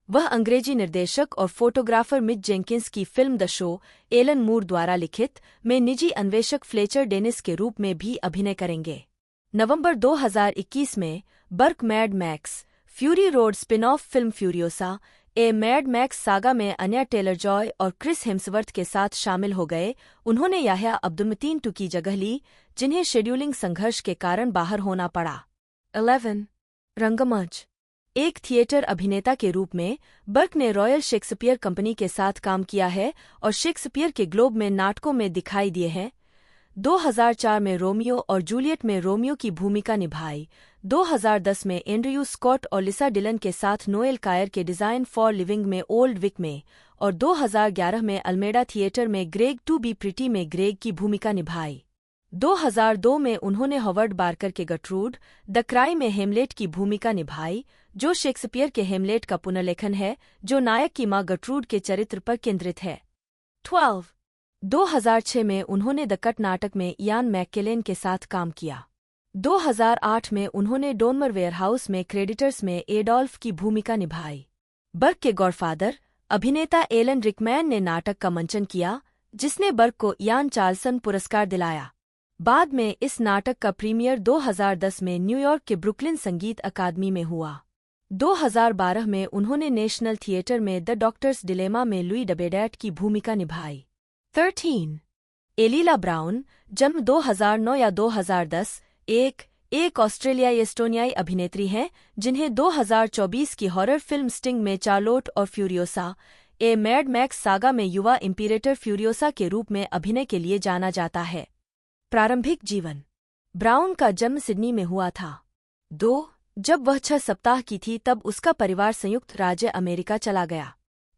वह अंग्रेजी निर्देशक और फोटोग्राफर मिच जेंकिंस की फिल्म द शो एलन मूर द्वारा लिखित में निजी अन्वेषक फ्लेचर डेनिस के रूप में भी अभिनय करेंगे। नवंबर 2021 में Burke Mad Max Fury Road spin off film Furiosa ए मैड मैक्स सागा में अन्या टेलर जॉय और क्रिस हेम्सवर्थ के साथ शामिल हो गए। उन्होंने याह्या अब्दुलमतीन टू की जगह ली, जिन्हें शेड्यूलिंग संघर्ष के कारण बाहर होना पड़ा। 11. रंगमंच एक थिएटर अभिनेता के रूप में बर्क ने रॉयल शेक्सपियर कंपनी के साथ काम किया है और शेक्सपियर के ग्लोब में नाटकों में दिखाई दिए हैं। 2004 में रोमियो और जूलियट में रोमियो की भूमिका निभाई। 2010 में एंड्रयू स्कॉट और लिसा डिलन के साथ नोएल कायर के डिज़ाइन फॉर लिविंग में ओल्ड विक में और 2011 में अल्मेडा थिएटर में ग्रेग टू बी प्रिटी में ग्रेग की भूमिका निभाई। 2002 में उन्होंने हॉवर्ड बार्कर के गटरूड द क्राई में हेमलेट की भूमिका निभाई, जो शेक्सपियर के हेमलेट का पुनर्लेखन है, जो नायक की मां गटरूड के चरित्र पर केंद्रित है। 12. 2006 में उन्होंने द कट नाटक में इयान मैककेलेन के साथ काम किया। 2008 में उन्होंने डोनमर वेयरहाउस में क्रेडिटर्स में एडोल्फ की भूमिका निभाई। बर्क के गॉडफादर अभिनेता एलन रिकमैन ने नाटक का मंचन किया, जिसने बर्क को इयान चार्ल्सन पुरस्कार दिलाया। बाद में इस नाटक का प्रीमियर 2010 में न्यूयॉर्क के ब्रुकलिन संगीत अकादमी में हुआ। 2012 में उन्होंने नेशनल थिएटर में द डॉक्टर्स डिलेमा में लुई डबेडैट की भूमिका निभाई। 13. एलीला ब्राउन, जन्म 2009 या 2010, एक एक ऑस्ट्रेलियाई एस्टोनियाई अभिनेत्री हैं जिन्हें 2024 की हॉरर फिल्म स्टिंग में चार्लोट और फ्यूरियोसा ए मैड मैक्स सागा में युवा इम्पीरेटर फ्यूरियोसा के रूप में अभिनय के लिए जाना जाता है। प्रारंभिक जीवन। ब्राउन का जन्म सिडनी में हुआ था। 2. जब वह 6 सप्ताह की थी तब उसका परिवार संयुक्त राज्य अमेरिका चला गया।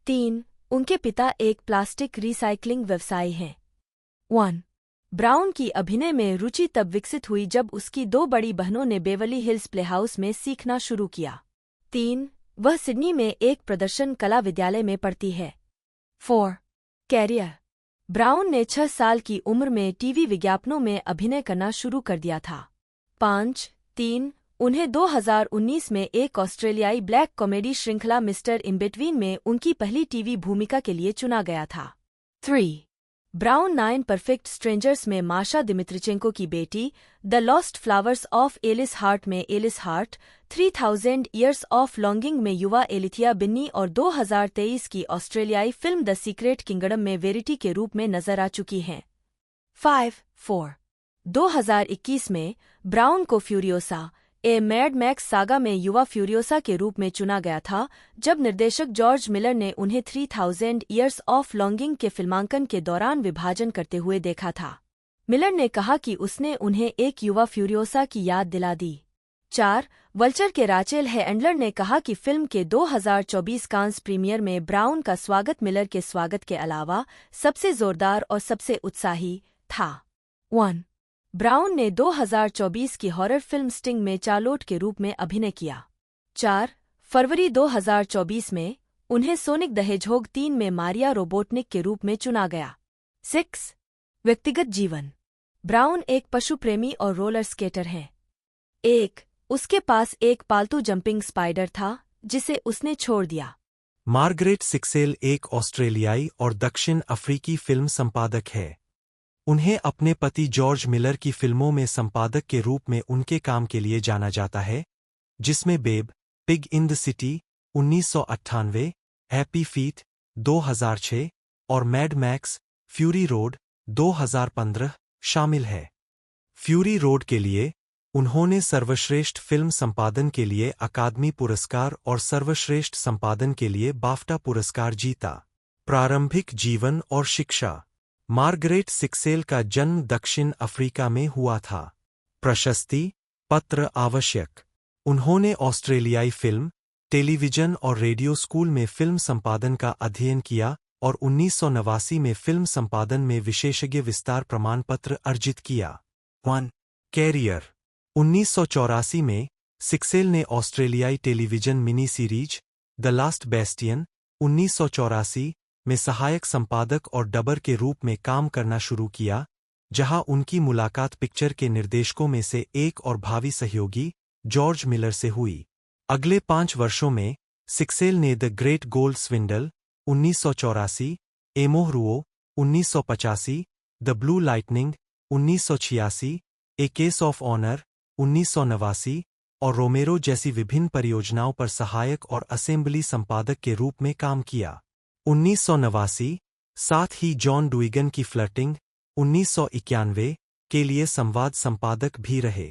3. उनके पिता एक प्लास्टिक रिसाइक्लिंग व्यवसायी हैं। 1. ब्राउन की अभिनय में रुचि तब विकसित हुई जब उसकी 2 बड़ी बहनों ने बेवली हिल्स प्लेहाउस में सीखना शुरू किया। 3. वह सिडनी में एक प्रदर्शन कला विद्यालय में पढ़ती है। 4. कैरियर। ब्राउन ने 6 साल की उम्र में टीवी विज्ञापनों में अभिनय करना शुरू कर दिया था। 5. 3. उन्हें 2019 में एक ऑस्ट्रेलियाई ब्लैक कॉमेडी श्रृंखला मिस्टर इनबिटवीन में उनकी पहली टीवी भूमिका के लिए चुना गया था। 3. ब्राउन 9 परफेक्ट स्ट्रेंजर्स में माशा दिमित्रिचेंको की बेटी, The Lost Flowers of Alice Hart में Alice Hart, 3000 Years of Longing में युवा एलिथिया बिन्नी और 2023 की ऑस्ट्रेलियाई फिल्म द सीक्रेट किंगडम में वेरिटी के रूप में नजर आ चुकी हैं। 4. 2021 में ब्राउन को फ्यूरियोसा ए मैड मैक्स सागा में युवा फ्यूरियोसा के रूप में चुना गया था जब निर्देशक जॉर्ज मिलर ने उन्हें 3000 ईयर्स ऑफ लॉन्गिंग के फिल्मांकन के दौरान विभाजन करते हुए देखा था। मिलर ने कहा कि उसने उन्हें एक युवा फ्यूरियोसा की याद दिला दी। 4. वल्चर के राचेल हैंडलर ने कहा कि फिल्म के 2024 कांस प्रीमियर में ब्राउन का स्वागत मिलर के स्वागत के अलावा सबसे जोरदार और सबसे उत्साही था। 1. ब्राउन ने 2024 की हॉरर फिल्म स्टिंग में चार्लोट के रूप में अभिनय किया। 4. फरवरी 2024 में उन्हें सोनिक द हेजहोग 3 में मारिया रोबोटनिक के रूप में चुना गया। 6. व्यक्तिगत जीवन। ब्राउन एक पशु प्रेमी और रोलर स्केटर हैं। 1. उसके पास एक पालतू जंपिंग स्पाइडर था जिसे उसने छोड़ दिया। मार्गरेट सिक्सेल एक ऑस्ट्रेलियाई और दक्षिण अफ्रीकी फिल्म संपादक है। उन्हें अपने पति जॉर्ज मिलर की फिल्मों में संपादक के रूप में उनके काम के लिए जाना जाता है, जिसमें Babe, Pig in the City 1998, Happy Feet 2006 और मैड मैक्स फ्यूरी रोड 2015 शामिल है। फ्यूरी रोड के लिए उन्होंने सर्वश्रेष्ठ फिल्म संपादन के लिए अकादमी पुरस्कार और सर्वश्रेष्ठ संपादन के लिए बाफ्टा पुरस्कार जीता। प्रारंभिक जीवन और शिक्षा। मार्गरेट सिक्सेल का जन्म दक्षिण अफ्रीका में हुआ था। प्रशस्ति पत्र आवश्यक। उन्होंने ऑस्ट्रेलियाई फिल्म, टेलीविजन और रेडियो स्कूल में फिल्म संपादन का अध्ययन किया और 1989 में फिल्म संपादन में विशेषज्ञ विस्तार प्रमाण पत्र अर्जित किया। 1. कैरियर। 1984 में सिक्सेल ने ऑस्ट्रेलियाई television mini series the last bastion 1984 में सहायक संपादक और डबर के रूप में काम करना शुरू किया, जहां उनकी मुलाकात पिक्चर के निर्देशकों में से एक और भावी सहयोगी जॉर्ज मिलर से हुई। अगले 5 वर्षों में सिक्सेल ने द ग्रेट गोल्ड स्विंडल 1984, एमोहरुओ 1985, the blue lightning 1986, a case of honour 1989 और रोमेरो जैसी विभिन्न परियोजनाओं पर सहायक और असेंबली संपादक के रूप में काम किया। 1989, साथ ही जॉन डुइगन की फ्लर्टिंग 1991 के लिए संवाद संपादक भी रहे।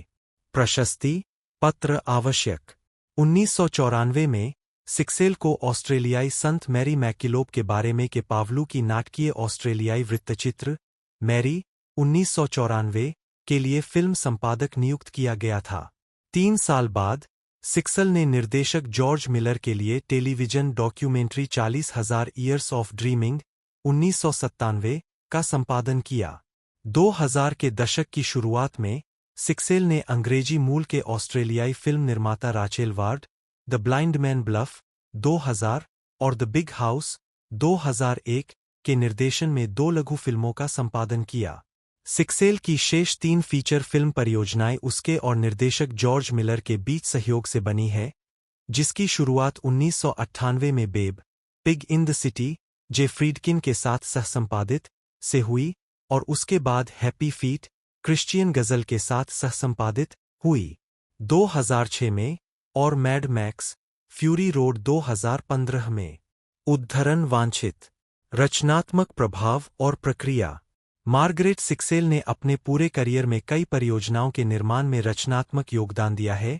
प्रशस्ति पत्र आवश्यक। 1994 में सिक्सेल को ऑस्ट्रेलियाई संत मैरी मैकिलोप के बारे में के पावलू की नाटकीय ऑस्ट्रेलियाई वृत्तचित्र मैरी 1994 के लिए फिल्म संपादक नियुक्त किया गया था। 3 साल बाद सिक्सेल ने निर्देशक जॉर्ज मिलर के लिए television documentary 40,000 years of dreaming 1997 का संपादन किया। 2000 के दशक की शुरुआत में सिक्सेल ने अंग्रेजी मूल के ऑस्ट्रेलियाई फिल्म निर्माता Rachel Ward, the blind man bluff 2000 और द बिग हाउस 2001 के निर्देशन में 2 लघु फिल्मों का संपादन किया। सिक्सेल की शेष 3 फीचर फिल्म परियोजनाएं उसके और निर्देशक जॉर्ज मिलर के बीच सहयोग से बनी है, जिसकी शुरुआत 1998 में Babe, Pig in the City, J Friedkin के साथ सहसंपादित से हुई और उसके बाद हैप्पी फीट, क्रिश्चियन गजल के साथ सहसंपादित हुई 2006 में और मैड मैक्स फ्यूरी रोड 2015 में। उद्धरण वांछित। रचनात्मक प्रभाव और प्रक्रिया। मार्गरेट सिक्सेल ने अपने पूरे करियर में कई परियोजनाओं के निर्माण में रचनात्मक योगदान दिया है,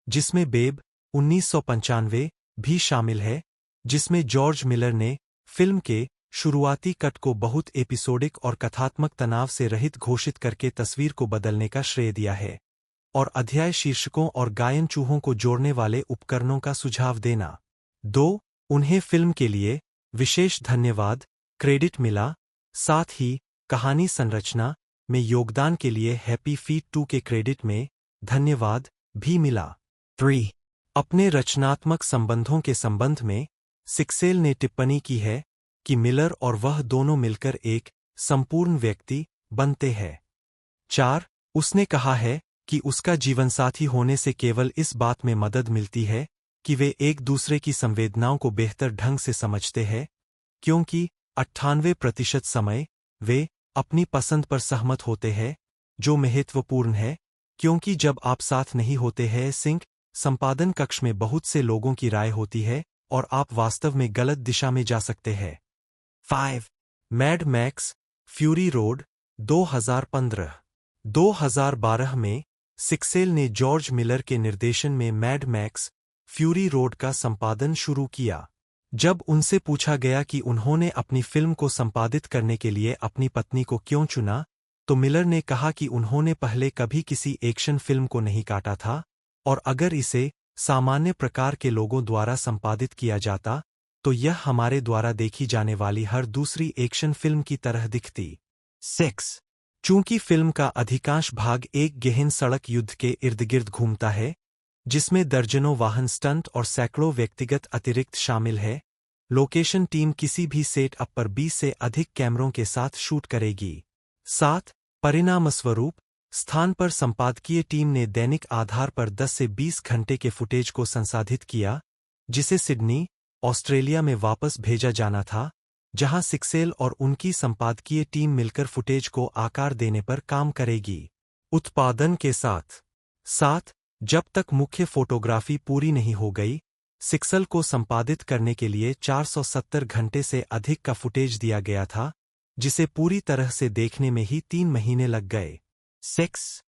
जिसमें बेब 1995 भी शामिल है, जिसमें जॉर्ज मिलर ने फिल्म के शुरुआती कट को बहुत एपिसोडिक और कथात्मक तनाव से रहित घोषित करके तस्वीर को बदलने का श्रेय दिया है, और अध्याय शीर्षकों और गायन चूहों को जोड़ने वाले उपकरणों का सुझाव देना। 2. उन्हें फिल्म के लिए विशेष धन्यवाद क्रेडिट मिला, साथ ही कहानी संरचना में योगदान के लिए हैप्पी फीट 2 के क्रेडिट में धन्यवाद भी मिला। 3. अपने रचनात्मक संबंधों के संबंध में सिक्सेल ने टिप्पणी की है कि मिलर और वह दोनों मिलकर एक संपूर्ण व्यक्ति बनते हैं। 4. उसने कहा है कि उसका जीवनसाथी होने से केवल इस बात में मदद मिलती है कि वे एक दूसरे की संवेदनाओं को बेहतर ढंग से समझते हैं, क्योंकि 98% समय वे अपनी पसंद पर सहमत होते हैं, जो महत्वपूर्ण है, क्योंकि जब आप साथ नहीं होते हैं संपादन कक्ष में बहुत से लोगों की राय होती है और आप वास्तव में गलत दिशा में जा सकते हैं। 5. Mad Max Fury Road 2015। 2012 में सिक्सेल ने जॉर्ज मिलर के निर्देशन में मैड मैक्स फ्यूरी रोड का संपादन शुरू किया। जब उनसे पूछा गया कि उन्होंने अपनी फिल्म को संपादित करने के लिए अपनी पत्नी को क्यों चुना, तो मिलर ने कहा कि उन्होंने पहले कभी किसी एक्शन फिल्म को नहीं काटा था, और अगर इसे सामान्य प्रकार के लोगों द्वारा संपादित किया जाता, तो यह हमारे द्वारा देखी जाने वाली हर दूसरी एक्शन फिल्म की तरह दिखती। 6. चूंकि फिल्म का अधिकांश भाग एक गहन सड़क युद्ध के इर्दगिर्द घूमता है, जिसमें दर्जनों वाहन स्टंट और सैकड़ों व्यक्तिगत अतिरिक्त शामिल है, लोकेशन टीम किसी भी सेट अप पर 20 से अधिक कैमरों के साथ शूट करेगी। 7. परिणामस्वरूप स्थान पर संपादकीय टीम ने दैनिक आधार पर 10 से 20 घंटे के फुटेज को संसाधित किया, जिसे सिडनी, ऑस्ट्रेलिया में वापस भेजा जाना था, जहां सिक्सेल और उनकी संपादकीय टीम मिलकर फुटेज को आकार देने पर काम करेगी। उत्पादन के साथ 7. जब तक मुख्य फोटोग्राफी पूरी नहीं हो गई, सिक्सेल को संपादित करने के लिए 470 घंटे से अधिक का फुटेज दिया गया था, जिसे पूरी तरह से देखने में ही 3 महीने लग गए। 6.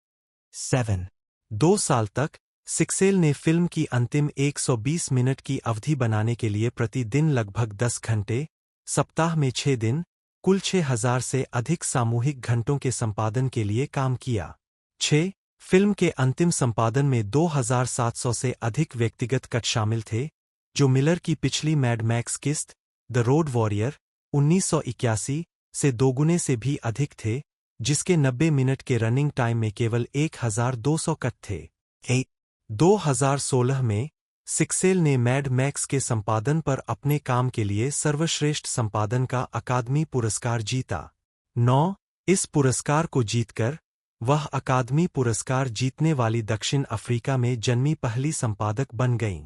7. 2 साल तक सिक्सेल ने फिल्म की अंतिम 120 मिनट की अवधि बनाने के लिए प्रतिदिन लगभग 10 घंटे, सप्ताह में 6 दिन, कुल 6000 से अधिक सामूहिक घंटों के संपादन के लिए काम किया। 6. फिल्म के अंतिम संपादन में 2700 से अधिक व्यक्तिगत कट शामिल थे, जो मिलर की पिछली मैड मैक्स किस्त द रोड वॉरियर 1981 से दोगुने से भी अधिक थे, जिसके 90 मिनट के रनिंग टाइम में केवल 1200 कट थे। 8. 2016 में सिक्सेल ने मैड मैक्स के संपादन पर अपने काम के लिए सर्वश्रेष्ठ संपादन का अकादमी पुरस्कार जीता। 9. इस पुरस्कार को जीतकर वह अकादमी पुरस्कार जीतने वाली दक्षिण अफ्रीका में जन्मी पहली संपादक बन गईं।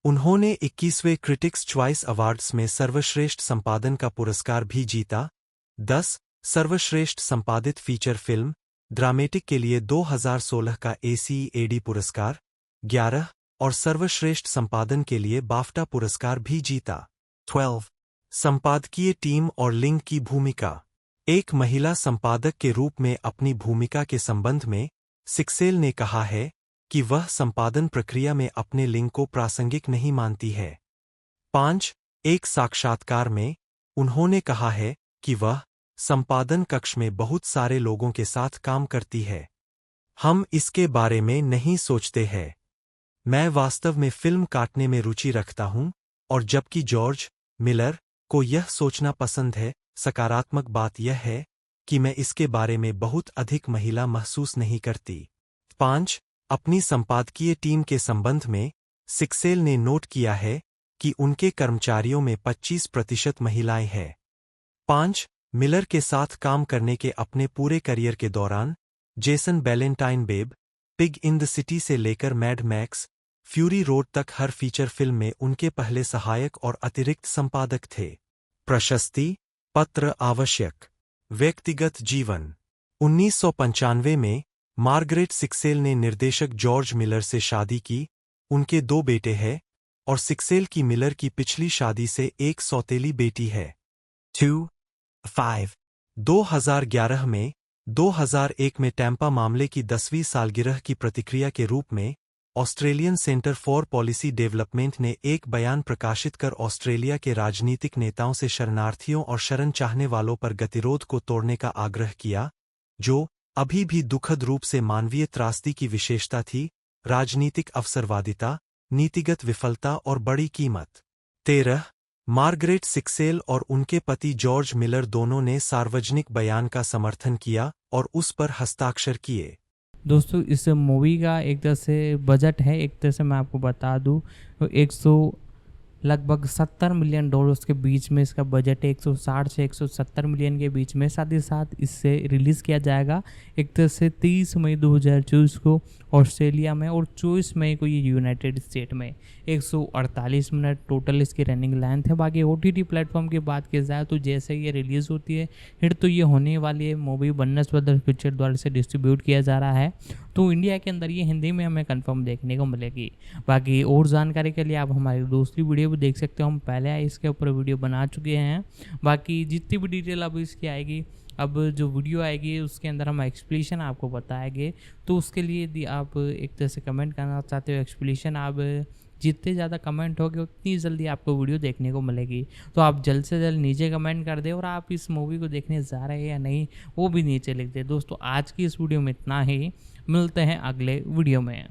उन्होंने 21वें क्रिटिक्स चॉइस अवार्ड्स में सर्वश्रेष्ठ संपादन का पुरस्कार भी जीता। 10. सर्वश्रेष्ठ संपादित फीचर फिल्म ड्रामेटिक के लिए 2016 का ACAD पुरस्कार। 11. और सर्वश्रेष्ठ संपादन के लिए बाफ्टा पुरस्कार भी जीता। 12. संपादकीय टीम और लिंग की भूमिका। एक महिला संपादक के रूप में अपनी भूमिका के संबंध में सिक्सेल ने कहा है कि वह संपादन प्रक्रिया में अपने लिंग को प्रासंगिक नहीं मानती है। 5. एक साक्षात्कार में उन्होंने कहा है कि वह संपादन कक्ष में बहुत सारे लोगों के साथ काम करती है। हम इसके बारे में नहीं सोचते हैं। मैं वास्तव में फिल्म काटने में रुचि रखता हूं, और जबकि जॉर्ज मिलर को यह सोचना पसंद है, सकारात्मक बात यह है कि मैं इसके बारे में बहुत अधिक महिला महसूस नहीं करती। 5. अपनी संपादकीय टीम के संबंध में सिक्सेल ने नोट किया है कि उनके कर्मचारियों में 25% महिलाएं हैं। 5. मिलर के साथ काम करने के अपने पूरे करियर के दौरान Jason Ballantyne Babe, Pig in the City से लेकर मैड मैक्स फ्यूरी रोड तक हर फीचर फिल्म में उनके पहले सहायक और अतिरिक्त संपादक थे। प्रशस्ति पत्र आवश्यक। व्यक्तिगत जीवन। 1995 में मार्गरेट सिक्सेल ने निर्देशक जॉर्ज मिलर से शादी की। उनके 2 बेटे हैं, और सिक्सेल की मिलर की पिछली शादी से एक सौतेली बेटी है। 2. 5. 2011 में 2001 में टैंपा मामले की 10वीं सालगिरह की प्रतिक्रिया के रूप में Australian centre for policy development ने एक बयान प्रकाशित कर ऑस्ट्रेलिया के राजनीतिक नेताओं से शरणार्थियों और शरण चाहने वालों पर गतिरोध को तोड़ने का आग्रह किया, जो अभी भी दुखद रूप से मानवीय त्रासदी की विशेषता थी, राजनीतिक अवसरवादिता, नीतिगत विफलता और बड़ी कीमत। 13 मार्गरेट सिक्सेल और उनके पति जॉर्ज मिलर दोनों ने सार्वजनिक बयान का समर्थन किया और उस पर हस्ताक्षर किए। दोस्तों इस मूवी का एक तरह से बजट है, एक तरह से मैं आपको बता दूं, तो लगभग 70 मिलियन डॉलर्स के बीच में इसका बजट है, 160 से 170 मिलियन के बीच में। साथ ही साथ इससे रिलीज़ किया जाएगा एक तरह से 30 मई 2024 को ऑस्ट्रेलिया में और 24 मई को ये यूनाइटेड स्टेट में। 148 मिनट टोटल इसकी रनिंग लेंथ है। बाकी OTT प्लेटफॉर्म की बात की जाए तो जैसे ये रिलीज़ होती है हिट तो ये होने वाली है मूवी बन्नस ब्रदर्स पिक्चर द्वारा से डिस्ट्रीब्यूट किया जा रहा है, तो इंडिया के अंदर ये हिंदी में हमें कंफर्म देखने को मिलेगी। बाकी और जानकारी के लिए आप हमारी दूसरी वीडियो भी देख सकते हो, हम पहले इसके ऊपर वीडियो बना चुके हैं। बाकी जितनी भी डिटेल अब इसकी आएगी, अब जो वीडियो आएगी उसके अंदर हम एक्सप्लेनेशन आपको बताएंगे, तो उसके लिए यदि आप एक तरह से कमेंट करना चाहते हो एक्सप्लेनेशन, आप जितने ज़्यादा कमेंट होगे उतनी जल्दी आपको वीडियो देखने को मिलेगी। तो आप जल्द से जल्द नीचे कमेंट कर दे और आप इस मूवी को देखने जा रहे हैं या नहीं वो भी नीचे लिख दे। दोस्तों आज की इस वीडियो में इतना ही, मिलते हैं अगले वीडियो में।